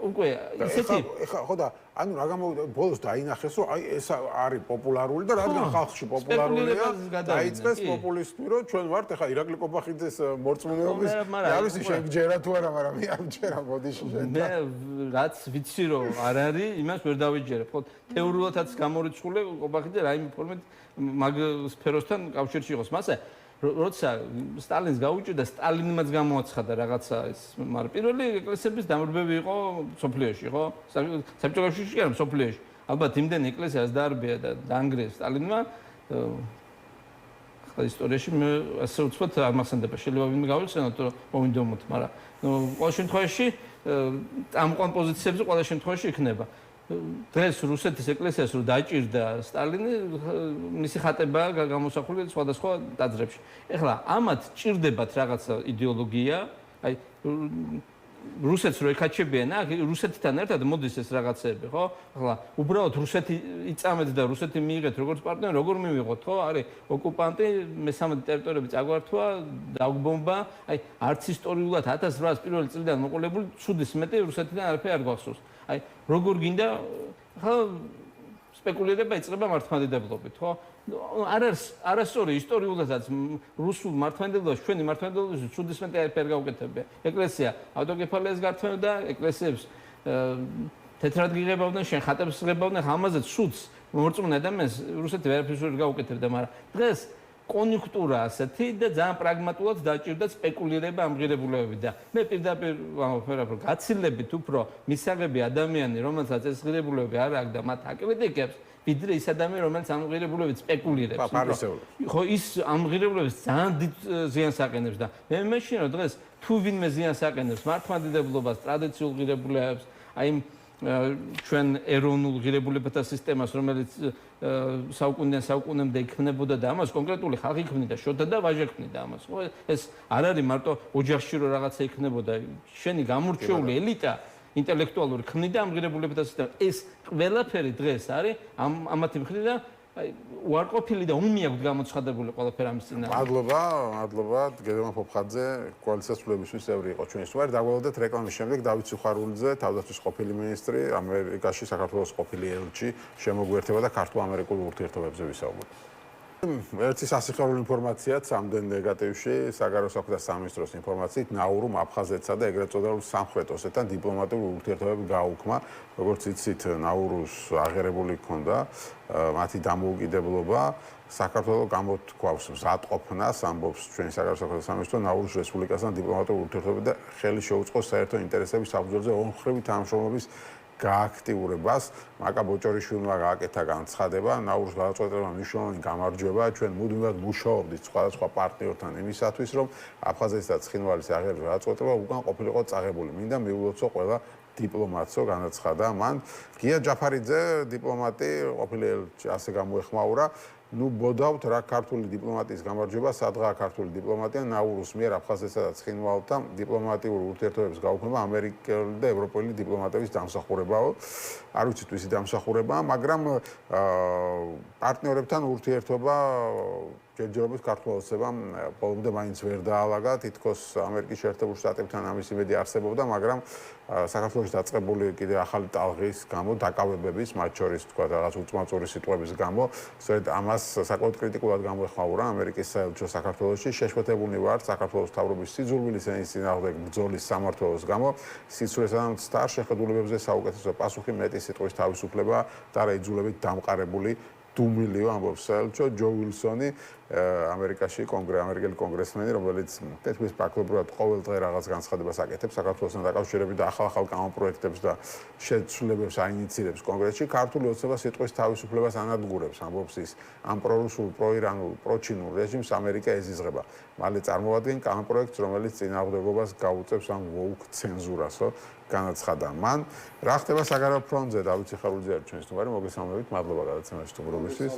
უკვე ისეთი ხო და ანუ რა გამოვიდა ბოლოს დაინახეს რომ აი ეს არის პოპულარული და რადგან ხალხში პოპულარულია დაიწყეს პოპულისტური რომ ჩვენ ვართ ახლა ირაკლი კობახიძეს მორწმუნეობის არის შეგჯერა თუ არა მაგრამ მე არ მჯერა მოდი შენ მე რაც ვიცი რომ არ არის იმას ვერ დავიჯერებ ხო თეორიულადაც გამორიცხული კობახიძე რაიმე ფორმით მაგ სფეროსთან კავშირში იყოს მასე როცა სტალინს გაუჭირდა სტალინმაც გამოაცხადა რაღაცა ეს მაგრამ პირველი ეკლესიების დამრბები იყო სოფლიოში ხო საბჭოთა კავშირში კი არა სოფლიოში ალბათ იმდენი ეკლესიას დაარბია და დაანგრიეს სტალინმა ხა ისტორიაში მე ასე ვთქვათ არ მახსენდება შეიძლება ვინმე გავიხსენოთ რომ მომიდომოთ მაგრამ ყოველ შემთხვევაში ამ კომპოზიციებზე ყოველ შემთხვევაში იქნება დღეს რუსეთის ეკლესიას რო დაჭირდა სტალინი მისი ხატება გამოსახული სხვადასხვა ტაძრებში. ეხლა ამათ ჭირდებათ რაღაცა იდეოლოგია, აი რუსეთს რო ეკაჩებიან, რუსეთთან ერთად მოდის ეს რაღაცები, ხო? ეხლა უბრალოდ რუსეთი იწამეთ და რუსეთი მიიღეთ როგორც პარტნიორი, როგორ მივიღოთ, ხო? არის ოკუპანტი, მესამედი ტერიტორიები წაგვართვა, დაგვბომბა, აი არც ისტორიულად 1801 წლიდან მოყოლებული ცუდის მეტი რუსეთიდან არაფერი არ გვახსოვს. აი როგორ გინდა ხო სპეკულირება იწყება მართლმადიდებლობით ხო არასწორი ისტორიულადაც რუსულ მართლმადიდებლობას ჩვენი მართლმადიდებლობის ცუდის მეტი არაფერი გაუკეთებია ეკლესია ავტოკეფალიას გართმევდა ეკლესიებს თეთრად გიღებავდნენ შენ ხატებს ღებავდნენ ამაზე ცუდს მორწმუნე ადამიანს რუსეთი ვერაფერს ვერ გაუკეთებდა მაგრამ დღეს კონიუნქტურა ასეთი და ძალიან პრაგმატულად დაჭირდა სპეკულირება ამ ღირებულებებით და მე პირდაპირ ვამბობ გაცილებით უფრო მისაღები ადამიანი რომელსაც ეს ღირებულებები არ აქვს და მათ აკრიტიკებს ვიდრე ის ადამიანი რომელიც ამ ღირებულებით სპეკულირებს ხო ის ამ ღირებულებს ძალიან დიდ ზიანს აყენებს და მე მეშინო დღეს თუ ვინმე ზიანს აყენებს მართლმადიდებლობას ტრადიციულ ღირებულებებს აი ჩვენ ეროვნულ ღირებულებათა სისტემას რომელიც საუკუნიდან საუკუნემდე იქნებოდა და ამას კონკრეტული ხალხი იქნიდა შოდა და ვაჟა იქნიდა ამას ხო ეს არ არის მარტო ოჯახში რო რაღაცა იქნებოდა შენი გამორჩეული ელიტა ინტელექტუალური იქნიდა ამ ღირებულებათა სისტემას ეს ყველაფერი დღეს არის ამათი მხრიდან აი უარყოფილი და ომი აქვს გამოცხადებული ყველაფერი ამის წინაშე. მადლობა, გედემონ ფოფხაძე, კოალიციას სრულებისთვის წევრი იყო ჩვენი სტუმარი. დაგვალოდეთ რეკლამის შემდეგ დავით სიხარულიძე, თავდაცვის ყოფილი მინისტრი, ამერიკაში საქართველოს ყოფილი ელჩი, შემოგვიერთება და ქართულ-ამერიკულ ურთიერთობებზე ვისაუბრებთ. ერთი სასიხარულო ინფორმაციაც ამდენ ნეგატივში საგარეო საქმეთა სამინისტროს ინფორმაციით ნაურუმ აფხაზეთსა და ეგრეთ წოდებულ სამხრეთ ოსეთთან დიპლომატიური ურთიერთობები გააუქმა როგორც იცით ნაურუს აღერებული ჰქონდა მათი დამოუკიდებლობა საქართველოს გამოთქვავს მზადყოფნას ამბობს ჩვენი საგარეო საქმეთა სამინისტრო ნაურუს რესპუბლიკასთან დიპლომატიური ურთიერთობები და ხელი შეუწყოს საერთო ინტერესების საფუძველზე ორმხრივი თანამშრომლობის გააქტიურებას. მაკა ბოჭორიშვილმა გააკეთა განცხადება, ნაურუს გადაწყვეტილებამ მნიშვნელოვანი გამარჯვება. ჩვენ მუდმივად მუშაობდით სხვადასხვა პარტნიორთან იმისათვის, რომ აფხაზეთის და ცხინვალის აღიარების გადაწყვეტილება უკან ყოფილიყო წაღებული. მინდა მიულოცო ყველა დიპლომატსო განაცხადა. მან გია ჯაფარიძე დიპლომატი ყოფილი ასე გამოეხმაურა. ნუ ბოდავთ რა ქართული დიპლომატიის გამარჯვება, სადღაა ქართული დიპლომატია ნაურუს მიერ აფხაზეთსა და ცხინვალთან დიპლომატიური ურთიერთობების გაუქმება ამერიკელი და ევროპელი დიპლომატების დამსახურებაა. არ ვიცით ვისი დამსახურებაა, მაგრამ პარტნიორებთან ურთიერთობა ჯერჯერობით ქართულ ოცნებამ ბოლომდე მაინც ვერ დაალაგა, თითქოს ამერიკის შეერთებულ შტატებთან ამის იმედი არსებობდა, მაგრამ საქართველოში დაწყებული კიდე ახალი ტალღის გამო, დაკავებების, მათ შორის თქვა რაღაც უწმაწური სიტყვების გამო, სწორედ ამას საკმაოდ კრიტიკულად გამოეხმაურა ამერიკის საელჩო საქართველოში. შეშფოთებულნი ვართ საქართველოს მთავრობის სიძულვილის ენის წინააღმდეგ ბრძოლის სამმართველოს გამო, სიცრუესა და მცდარ შეხედულებებზე საუკეთესო პასუხი მეტი სიტყვის თავისუფლება და რა იძულებით დამყარებული დუმილიო ამბობს საელჩო ჯო უილსონი ამერიკაში ამერიკელი კონგრესმენი, რომელიც თითქმის პრაქტიკულად ყოველ დღე რაღაც განცხადებას აკეთებს საქართველოსთან დაკავშირებით და ახალ კანონპროექტებს და შეცვლილებებს აინიცირებს კონგრესში. ქართული ოცნება სიტყვის თავისუფლებას ანადგურებს, ამბობს ის. ამ პრორუსულ, პროირანულ, პროჩინურ რეჟიმს ამერიკა ეზიზღება. მალე წარმოვადგენ კანონპროექტს, რომელიც წინააღმდეგობას გაუწევს ამ ვოუკ ცენზურასო. განაცხადა მან. რა ხდება საგარეო ფრონტზე? დავით სიხარულიძე ჩვენს სტუმარი, მოგესალმებით, მადლობა გადაცემაში სტუმრობისთვის.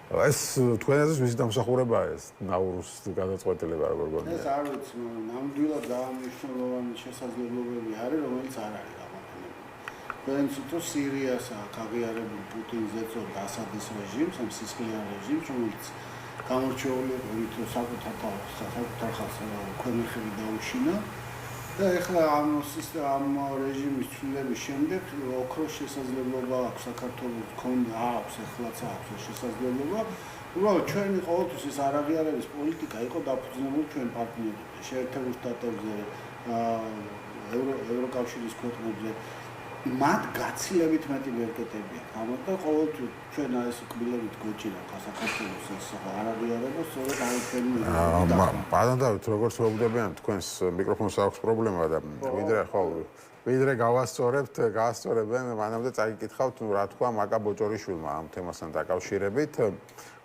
ეს თქვენაზეც ვისი დამსახურებაა ეს ნაურუს გადაწყვეტილება როგორ გონია? ეს არ ვიცი, ნამდვილად დაამნიშნულოვანი შესაძლებლობები არის, რომელიც არ არის გამოყენებული. პრინციპი თუ სირიას აღიარებულ პუტინს ეწოდა ასადის რეჟიმს, ამ სისხლიან რეჟიმს, რომელიც გამორჩეული იყო საკუთარ ხალხს ქვემეხები დაუშინა. და ეხლა ამ რეჟიმის ცვლილების შემდეგ ოქროს შესაძლებლობა აქვს საქართველოს აქვს ეხლაც აქვს შესაძლებლობა. უბრალოდ ჩვენი ყოველთვის ეს არაღიარების პოლიტიკა იყო დაფუძნებული ჩვენ პარტნიორებზე, შეერთებულ შტატებზე, ევროკავშირის ქვეყნებზე. მათ გაცილებით მეტი ბერკეტები აქვს. ამიტომ და ყოველთვის ჩვენ ეს კბილებით გვეჭირა საქართველოს ეს არაღიარება, სწორედ ამ ჩვენი პატანდავით როგორც ვუგდებიან თქვენს მიკროფონს აქვს პრობლემა და ვიდრე გავასწორებენ, მანამდე წაიკითხავთ, რა თქვა მაკა ბოჭორიშვილმა ამ თემასთან დაკავშირებით,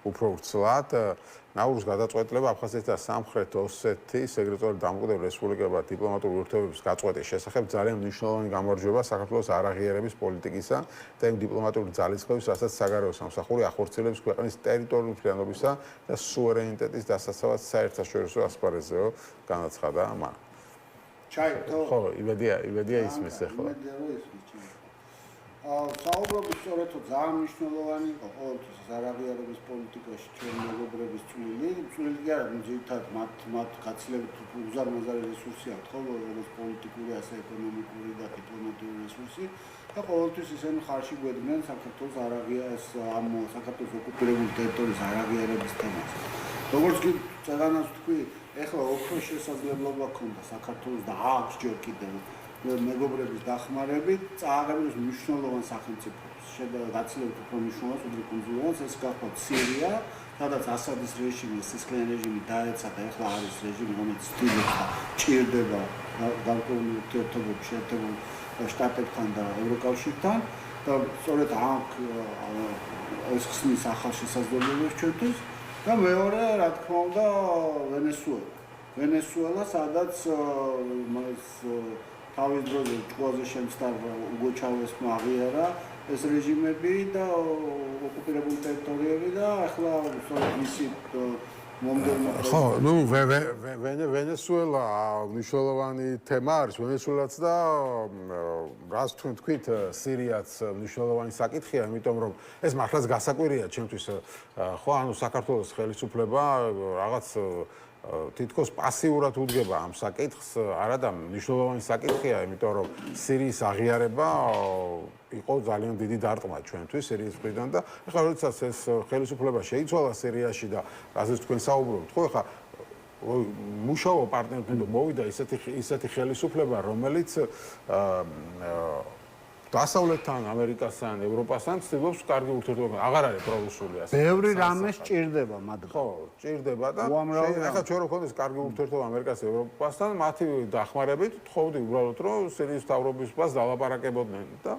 უფრო ვრცლად. ნაურუს გადაწყვეტილება აფხაზეთის და სამხრეთ ოსეთის ეგრეთ წოდებული დამოუკიდებელი რესპუბლიკებთან დიპლომატიური ურთიერთობების გაწყვეტის შესახებ ძალიან მნიშვნელოვანი გამარჯვება საქართველოს არაღიარების პოლიტიკისა და იმ დიპლომატიური ძალისხმევის, რასაც საგარეო სამსახური ახორციელებს ქვეყნის ტერიტორიული მთლიანობისა და სუვერენიტეტის დასაცავად საერთაშორისო ასპარეზზეო, განაცხადა მან. ხო, იმედია ისმის ახლა. საუბრობთ სწორედ ძალიან მნიშვნელოვანი იყო ყოველთვის ეს არაღიარების პოლიტიკაში ჩვენი მეგობრების წვლილი კი არა, ძირითადად მათ გაცილებით უზარმაზარი რესურსი აქვს, ხოლო როგორც პოლიტიკური, ასე ეკონომიკური და დიპლომატიური რესურსი და ყოველთვის ისინი ხარში გვედგნენ საქართველოს ამ საქართველოს ოკუპირებული ტერიტორიის არაღიარების თემას. როგორც კი წეგანას თქვი, ეხლა ოქროს შესაძლებლობა ქონდა საქართველოს და აქვს ჯერ კიდევ მეგობრების დახმარებით წააღებინოს მნიშვნელოვან სახელმწიფოს. გაცილებით უფრო მნიშვნელოვანს, ვიდრე კუნძულოვანს, ეს გახლავთ სირია, სადაც ასადის რეჟიმი, სისხლიან რეჟიმი დაეცა და ეხლა არის რეჟიმი, რომელიც ცდილობს და ჭირდება გარკვეული ურთიერთობები შეერთებულ შტატებთან და ევროკავშირთან და სწორედ აქ ეს ხსნის ახალ შესაძლებლობებს ჩვენთვის და მეორე, რა თქმა უნდა, ვენესუელა, სადაც თავის დროზე ჭკუაზე შემცდარ უგო ჩავესმა აღიარა ეს რეჟიმები და ოკუპირებული ტერიტორიები და ახლა სწორედ მისი მომდევნო ხო, ნუ ვენესუელა მნიშვნელოვანი თემა არის, ვენესუელაც და რას თქვენ თქვით, სირიაც მნიშვნელოვანი საკითხია, იმიტომ რომ ეს მართლაც გასაკვირია ჩემთვის, ხო, ანუ საქართველოს ხელისუფლება რაღაც თითქოს პასიურად უდგება ამ საკითხს, არადა მნიშვნელოვანი საკითხია, იმიტომ რომ სირიის აღიარება იყო ძალიან დიდი დარტყმა ჩვენთვის სირიის მხრიდან და ეხლა როდესაც ეს ხელისუფლება შეიცვალა სირიაში და რაზეც თქვენ საუბრობთ, ხო, ეხლა მუშაობა პარტნიორთან მოვიდა ისეთი ხელისუფლება, რომელიც დასავლეთთან, ამერიკასთან, ევროპასთან ცდილობს კარგი ურთიერთობა. აღარ არის პრორუსული ასე. ბევრი რამე სჭირდება მათგან. ხო, სჭირდება და ახლა ჩვენ რო გქონდეს კარგი ურთიერთობა ამერიკასთან, ევროპასთან, მათი დახმარებით თხოვდი უბრალოდ რომ სირიის მთავრობის პას დალაპარაკებოდნენ და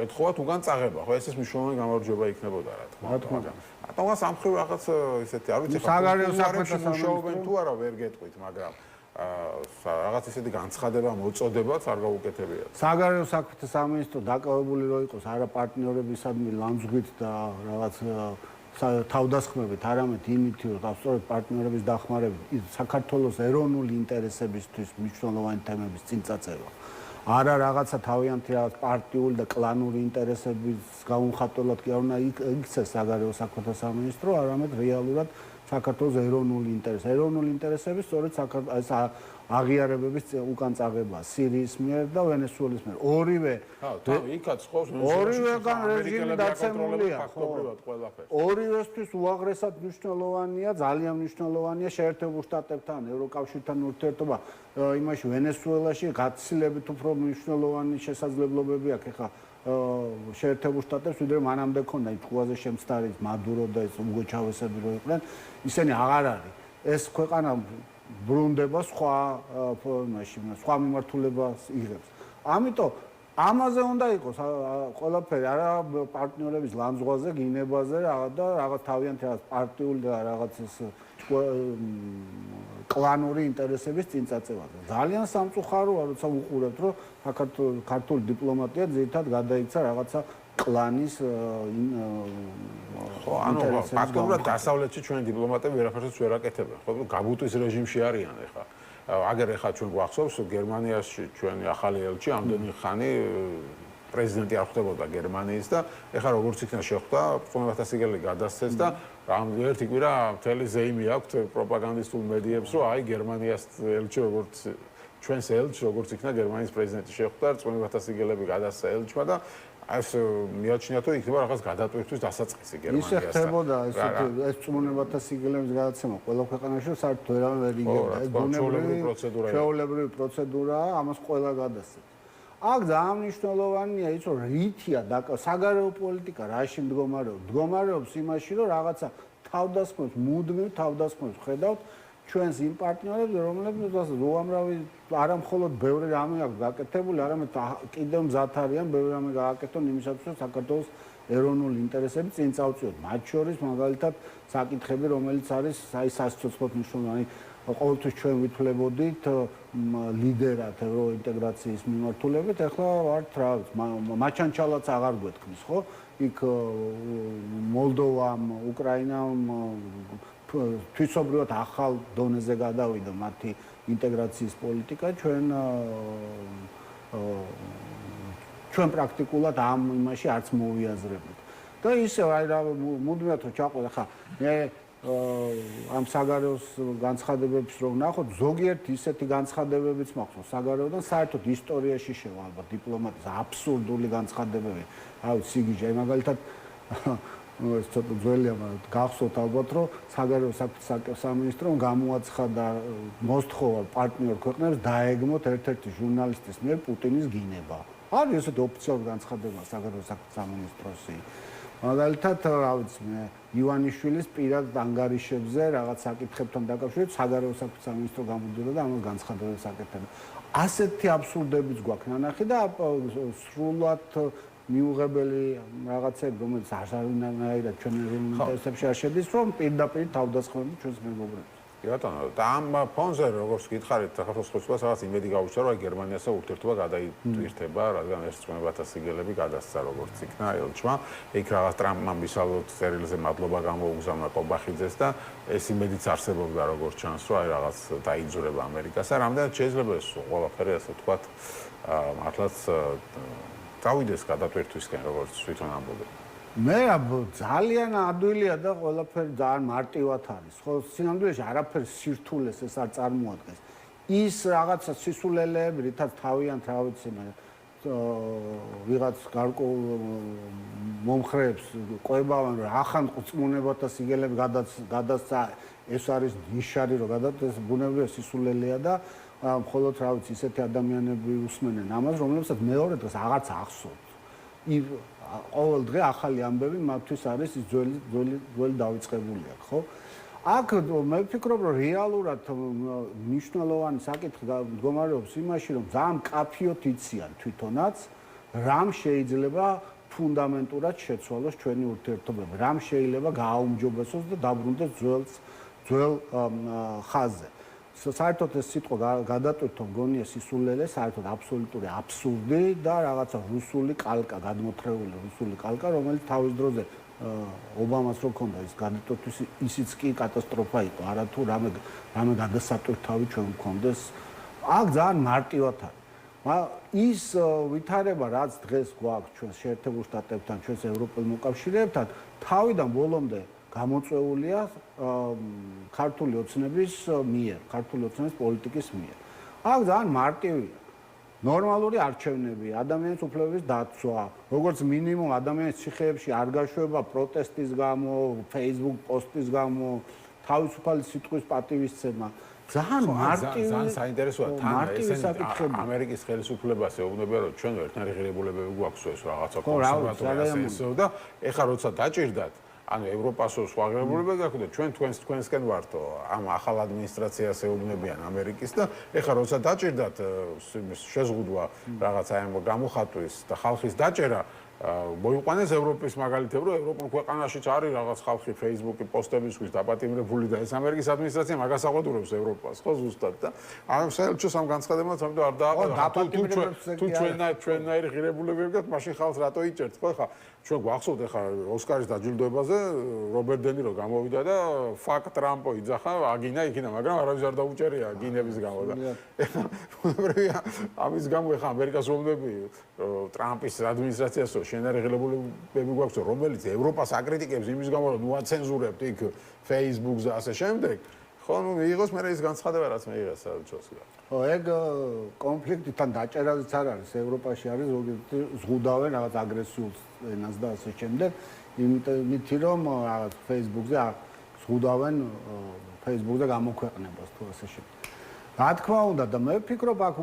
ეთხოვათ უგან წაღება. ხო, ეს ის მნიშვნელოვანი გამარჯვება იქნებოდა რა თქმა უნდა. რატომ სამხრივ რაღაც ისეთი არ ვიცი, საგარეო საქმეთა მუშაობენ თუ არა ვერ გეტყვით, მაგრამ რაღაც ისეთი განცხადება მოწოდებაც არ გაუკეთებია. საგარეო საქმეთა სამინისტრო დაკავებული რო იყოს არა პარტნიორებისადმი ლანძღვით და რაღაც თავდასხმებით, არამედ იმით, რომ სწორედ პარტნიორების დახმარებით საქართველოს ეროვნული ინტერესებისთვის მნიშვნელოვანი თემების წინ წაწევა. არა რაღაცა თავიანთი რაღაც პარტიული და კლანური ინტერესების გაუმხატველად კი არ უნდა იქცეს საგარეო საქმეთა სამინისტრო, არამედ რეალურად საქართველოს ეროვნული ინტერესები სწორედ ეს აღიარებების უკან წაღება სირიის მიერ და ვენესუელის მიერ. ორივე იქაც ხო ორივეგან რეჟიმი დაცემულია, ხო. ორივესთვის უაღრესად მნიშვნელოვანია, ძალიან მნიშვნელოვანია შეერთებულ შტატებთან, ევროკავშირთან ურთიერთობა. იმაში ვენესუელაში გაცილებით უფრო მნიშვნელოვანი შესაძლებლობები აქვს ახლა შეერთებულ შტატებს, ვიდრე მანამდე ქონდა იმ ყუაზე შემცდარი მადურო და ეს უგო ჩავესები რო იყვნენ, ისინი აღარ არის. ეს ქვეყანა ბრუნდება სხვა მიმართულებას იღებს. ამიტომ ამაზე უნდა იყოს ყველაფერი, არა პარტნიორების ლანძღვაზე, გინებაზე და რაღაც თავიანთი რაღაც პარტიული და რაღაც ეს კლანური ინტერესების წინ წაწევაზე. ძალიან სამწუხაროა, როცა უყურებთ, რომ ქართული დიპლომატია ძირითადად გადაიქცა რაღაცა კლანის ხო, ანუ ფაქტობრივად დასავლეთში ჩვენი დიპლომატები ვერაფერს ვერ აკეთებენ. ხო, გაბუტვის რეჟიმში არიან ახლა. აგერ ახლა ჩვენ გვახსოვს გერმანიაში ჩვენი ახალი ელჩი ამდენი ხანი პრეზიდენტი არ ხდებოდა გერმანიის და ახლა როგორც იქნა შეხვდა, წვიმებათა სიგელი გადასცეს და ერთი კვირა მთელი ზეიმი აქვს პროპაგანდისტულ მედიებს, რომ აი გერმანიას ელჩი როგორც ჩვენს ელჩი როგორც იქნა გერმანიის პრეზიდენტი შეხვდა, წვიმებათა სიგელები გადასცა ელჩმა და ეს მიაჩნია თუ იქნება რაღაც გადატვირთვის დასაწყისი გერმანიასთან. ისე ხდებოდა ეს წვიმებათა სიგელების გადაცემა ყველა ქვეყანაში საერთოდ ვერავინ ვერ იგებდა. ეს ჩვეულებრივი პროცედურაა, ამას ყველა გადასცემს. აქ ძალიან მნიშვნელოვანია ის, რომ რითია საგარეო პოლიტიკა რაში მდგომარეობს იმაში, რომ რაღაცა თავდასხმებს, მუდმივ თავდასხმებს ხედავთ ჩვენს იმ პარტნიორებს, რომლებიც უამრავი არა მხოლოდ ბევრი რამე აქვს გაკეთებული, არამედ კიდევ მზად არიან ბევრი რამე გააკეთონ იმისათვის, რომ საქართველოს ეროვნული ინტერესები წინ წავწიოთ. მათ შორის მაგალითად საკითხები, რომელიც არის აი სასიცოცხლოდ მნიშვნელოვანი. ყოველთვის ჩვენ ვითვლებოდით ლიდერად ევროინტეგრაციის მიმართულებით, ახლა ვართ რა მაჩანჩალაც აღარ გვეთქმის, ხო? იქ მოლდოვამ, უკრაინამ თვითსობრივად ახალ დონეზე გადავიდა მათი ინტეგრაციის პოლიტიკა, ჩვენ პრაქტიკულად ამ იმაში არც მოვიაზრებთ. და ისე აი რა მუდმივად რო ჩაყვეთ, ხა მე ამ საგარეოს განცხადებებს რო ვნახოთ, ზოგიერთ ისეთი განცხადებებიც მაქვს საგარეოდან, საერთოდ ისტორიაში შევა ალბათ დიპლომატიის აბსურდული განცხადებები. აი სიგიჟე, მაგალითად ეს ცოტა ძველია, მაგრამ გახსოვთ ალბათ, რომ საგარეო საქმეთა სამინისტრომ გამოაცხადა მოსთხოვა პარტნიორ ქვეყნებს დაეგმოთ ერთ-ერთი ჟურნალისტის მიერ პუტინის გინება. არის ესეთი ოფიციალური განცხადება საგარეო საქმეთა სამინისტროს. მაგალითად, რა ვიცი მე, ივანიშვილის პირად ანგარიშებზე რაღაც საკითხებთან დაკავშირებით საგარეო საქმეთა სამინისტრო გამოდიოდა და ამას განცხადებებს აკეთებდა. ასეთი აბსურდებიც გვაქვს ნანახი და სრულად მიუღებელი რაღაცები, რომელიც არასდროინაირად ჩვენ ინტერესებში არ შედის, რომ პირდაპირ თავდასხმები ჩვენს მეგობრებს. კი ბატონო, და ამ ფონზე როგორც გითხარით, საქართველოს ხელისუფლებას რაღაც იმედი გაუჩნდა, რომ გერმანიასთან ურთიერთობა გადაიტვირთება, რადგან ეს წვიმებათა სიგელები გადასცა როგორც იქნა ელჩმა. იქ რაღაც ტრამპმა მისალოდ წერილზე მადლობა გამოუგზავნა ყობახიძეს და ეს იმედიც არსებობდა როგორც ჩანს, რომ აი რაღაც დაიძურება ამერიკასა. რამდენად შეიძლება ეს ყველაფერი ასე ვთქვათ, მართლაც წავიდეს გადატვირთვისკენ, როგორც თვითონ ამბობენ. მე ძალიან ადვილია და ყველაფერი ძალიან მარტივად არის. ხო, სინამდვილეში არაფერ სირთულეს ეს არ წარმოადგენს. ის რაღაცა სისულელეები, რითაც თავიანთ, რა ვიცი მე, ვიღაც გარკვეულ მომხრეებს ყვებავენ, რომ ახან წმუნებათა სიგელები გადასცა, ეს არის ნიშარი, რომ გადაწეს ბუნებრივი სისულელეა და მხოლოდ რა ვიცი, ისეთი ადამიანები უსმენენ ამას, რომლებსაც მეორე დღეს აღარც ახსოვთ. ყოველ დღე ახალი ამბები მათთვის არის ის ძველი დავიწყებული აქვს, ხო? აქ მე ვფიქრობ, რომ რეალურად მნიშვნელოვანი საკითხი მდგომარეობს იმაში, რომ ძალიან მკაფიოდ იციან თვითონაც, რამ შეიძლება ფუნდამენტურად შეცვალოს ჩვენი ურთიერთობები, რამ შეიძლება გააუმჯობესოს და დაბრუნდეს ძველ ხაზზე. საერთოდ ეს სიტყვა გადატვირთო მგონია სისულელე, საერთოდ აბსოლუტური აბსურდი და რაღაცა რუსული კალკა, გადმოთხრეული რუსული კალკა, რომელიც თავის დროზე ობამას რო ქონდა ის გადატვირთვის, ისიც კი კატასტროფა იყო, არათუ რამე გადასატვირთავი ჩვენ გქონდეს. აქ ძალიან მარტივად არის. ის ვითარება, რაც დღეს გვაქვს ჩვენს შეერთებულ შტატებთან, ჩვენს ევროპელ მოკავშირეებთან, თავიდან ბოლომდე გამოწვეულია ქართული ოცნების მიერ, ქართული ოცნების პოლიტიკის მიერ. აქ ძალიან მარტივია. ნორმალური არჩევნები, ადამიანის უფლებების დაცვა, როგორც მინიმუმ ადამიანის ციხეებში არ გაშვება პროტესტის გამო, Facebook პოსტის გამო, თავისუფალი სიტყვის პატივისცემა. ძალიან მარტივი, ძალიან საინტერესოა თან ეს ამერიკის ხელისუფლებას ეუბნება, რომ ჩვენ ერთნაირი ღირებულებები გვაქვს ეს რაღაცა კონსერვატორია ესეო და ეხლა როცა დაჭირდათ ანუ ევროპასო სხვა ღირებულებები გაქვთ და ჩვენ თქვენსკენ ვართო ამ ახალ ადმინისტრაციას ეუბნებიან ამერიკის და ეხლა როცა დაჭირდათ შეზღუდვა რაღაცა ამ გამოხატვის და ხალხის დაჭერა მოიყვანეს ევროპის მაგალითად რომ ევროპულ ქვეყანაშიც არის რაღაც ხალხი Facebook-ი პოსტებისთვის დაპატიმრებული და ეს ამერიკის ადმინისტრაცია მაგას აღვადურებს ევროპას ხო ზუსტად და ამ საერთოდ ამ განცხადებაც ამიტომ არ დააყო თუ ჩვენნაირი ღირებულებები გაქვთ მაშინ ხალხს რატო იჭერთ ხო ხა ჩვენ გვახსოვთ ახლა ოსკარის დაჯილდოებაზე რობერტ დე ნირო გამოვიდა და ფაკ ტრამპო იძახა აგინა იქინა მაგრამ არავის არ დაუჭერია გინების გამო და ამის გამო ახლა ამერიკას ულმდები ტრამპის ადმინისტრაციას შენარი ღირებულებები გვაქვს რომელიც ევროპას აკრიტიკებს იმის გამო რომ უაცენზურებთ იქ Facebook-ზე ასე შემდეგ ხო ნუ მიიღოს მე ის განცხადება რაც მიიღეს საერთოდ ხო ეგ კონფლიქტთან დაჭერაზეც არ არის ევროპაში არის ზღუდავენ რაღაც აგრესიულ ენას და ასე შემდეგ იმით რომ რაღაც Facebook-ზე ზღუდავენ Facebook-ზე გამოქვეყნებას თუ ასე შემდეგ რა თქმა უნდა და მე ვფიქრობ აქ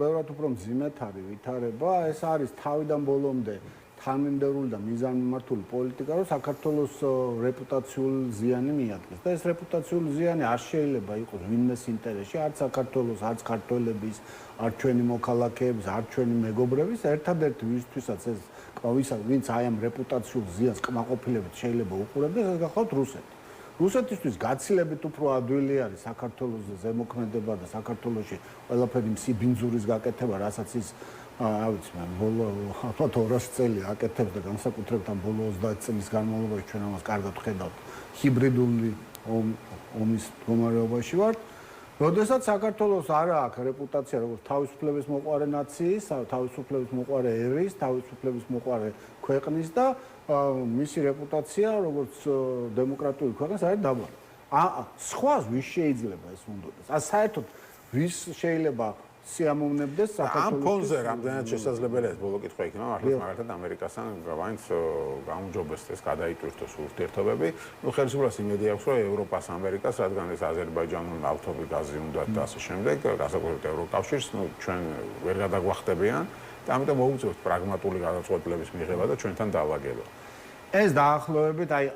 ბევრად უფრო მძიმედ არის ვითარება ეს არის თავიდან ბოლომდე თანმიმდევრული და მიზანმიმართული პოლიტიკა რომ საქართველოს რეპუტაციული ზიანი მიადგეს და ეს რეპუტაციული ზიანი არ შეიძლება იყოს ვინმეს ინტერესში არც საქართველოს არც ქართველების არ ჩვენი მოქალაქეების არ ჩვენი მეგობრების ერთადერთი ვისთვისაც ეს ვინც აი ამ რეპუტაციულ ზიანს კმაყოფილებით შეიძლება უყურებდეს ეს გახლავთ რუსეთი რუსეთისთვის გაცილებით უფრო ადვილი არის საქართველოს ზემოქმედება და საქართველოში ყველაფერი მსიბინძურის გაკეთება რასაც ის რა ვიცი მე ბოლო ალბათ 200 წელი აკეთებს და განსაკუთრებით ამ ბოლო 30 წლის განმავლობაში ჩვენ ამას კარგად ვხედავთ ჰიბრიდული ომის მდგომარეობაში ვართ როდესაც საქართველოს არ აქვს რეპუტაცია როგორც თავისუფლების მოყვარე ნაციის, თავისუფლების მოყვარე ერის, თავისუფლების მოყვარე ქვეყნის და მისი რეპუტაცია როგორც დემოკრატიული ქვეყნის არის დაბალი. სხვას ვის შეიძლება ეს უნდოდეს? საერთოდ ვის შეიძლება სიამოვნებდეს საქართველოს ამ ფონზე რამდენად შესაძლებელია ეს ბოლო კითხვა იქნება მართლაც მაგალითად ამერიკასთან ვაინც გაუმჯობესდეს გადაიტვირთოს ურთიერთობები ნუ ხელისუფლებას იმედი აქვს რომ ევროპას ამერიკას რადგან ეს აზერბაიჯანული ნავთობი გაზი უნდათ და ასე შემდეგ განსაკუთრებით ევროკავშირს ნუ ჩვენ ვერ გადაგვახტებიან და ამიტომ მოუწევთ პრაგმატული გადაწყვეტილების მიღება და ჩვენთან დავაგება ეს დაახლოებით აი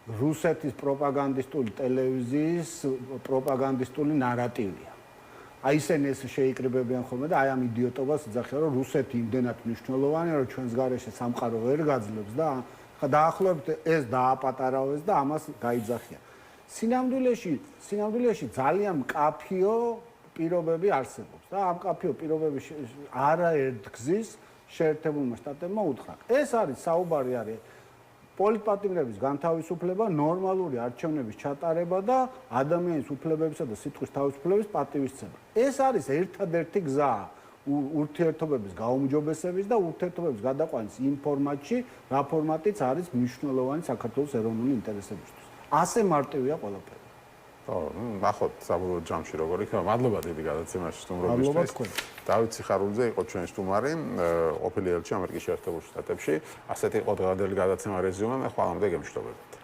რუსეთის პროპაგანდისტული ტელევიზიის პროპაგანდისტული ნარატივია აი ისინი ეს შეიკრიბებიან ხოლმე და აი ამ იდიოტობას იძახიან რომ რუსეთი იმდენად მნიშვნელოვანია რომ ჩვენს გარეშე სამყარო ვერ გაძლებს და ხა დაახლოებით ეს დააპატარავეს და ამას გაიძახიან. სინამდვილეში ძალიან მკაფიო პირობები არსებობს და ამ მკაფიო პირობები არაერთგზის შეერთებულმა შტატებმა უთხრა. ეს არის საუბარი არის პოლიტპატიმრების განთავისუფლება, ნორმალური არჩევნების ჩატარება და ადამიანის უფლებებისა და სიტყვის თავისუფლების პატივისცემა. ეს არის ერთადერთი გზა ურთიერთობების გაუმჯობესების და ურთიერთობების გადაყვანის იმ ფორმატში, რა ფორმატიც არის მნიშვნელოვანი საქართველოს ეროვნული ინტერესებისთვის. ასე მარტივია ყველაფერი. ხო, ნახოთ საბოლოო ჯამში როგორ იქნება. მადლობა დიდი გადაცემაში სტუმრობისთვის. დავით სიხარულიძე იყო ჩვენი სტუმარი, ყოფილი ელჩი ამერიკის შეერთებულ შტატებში. ასეთი იყო დღევანდელი გადაცემა რეზიუმე, მე ხვალამდე გემშვიდობებთ.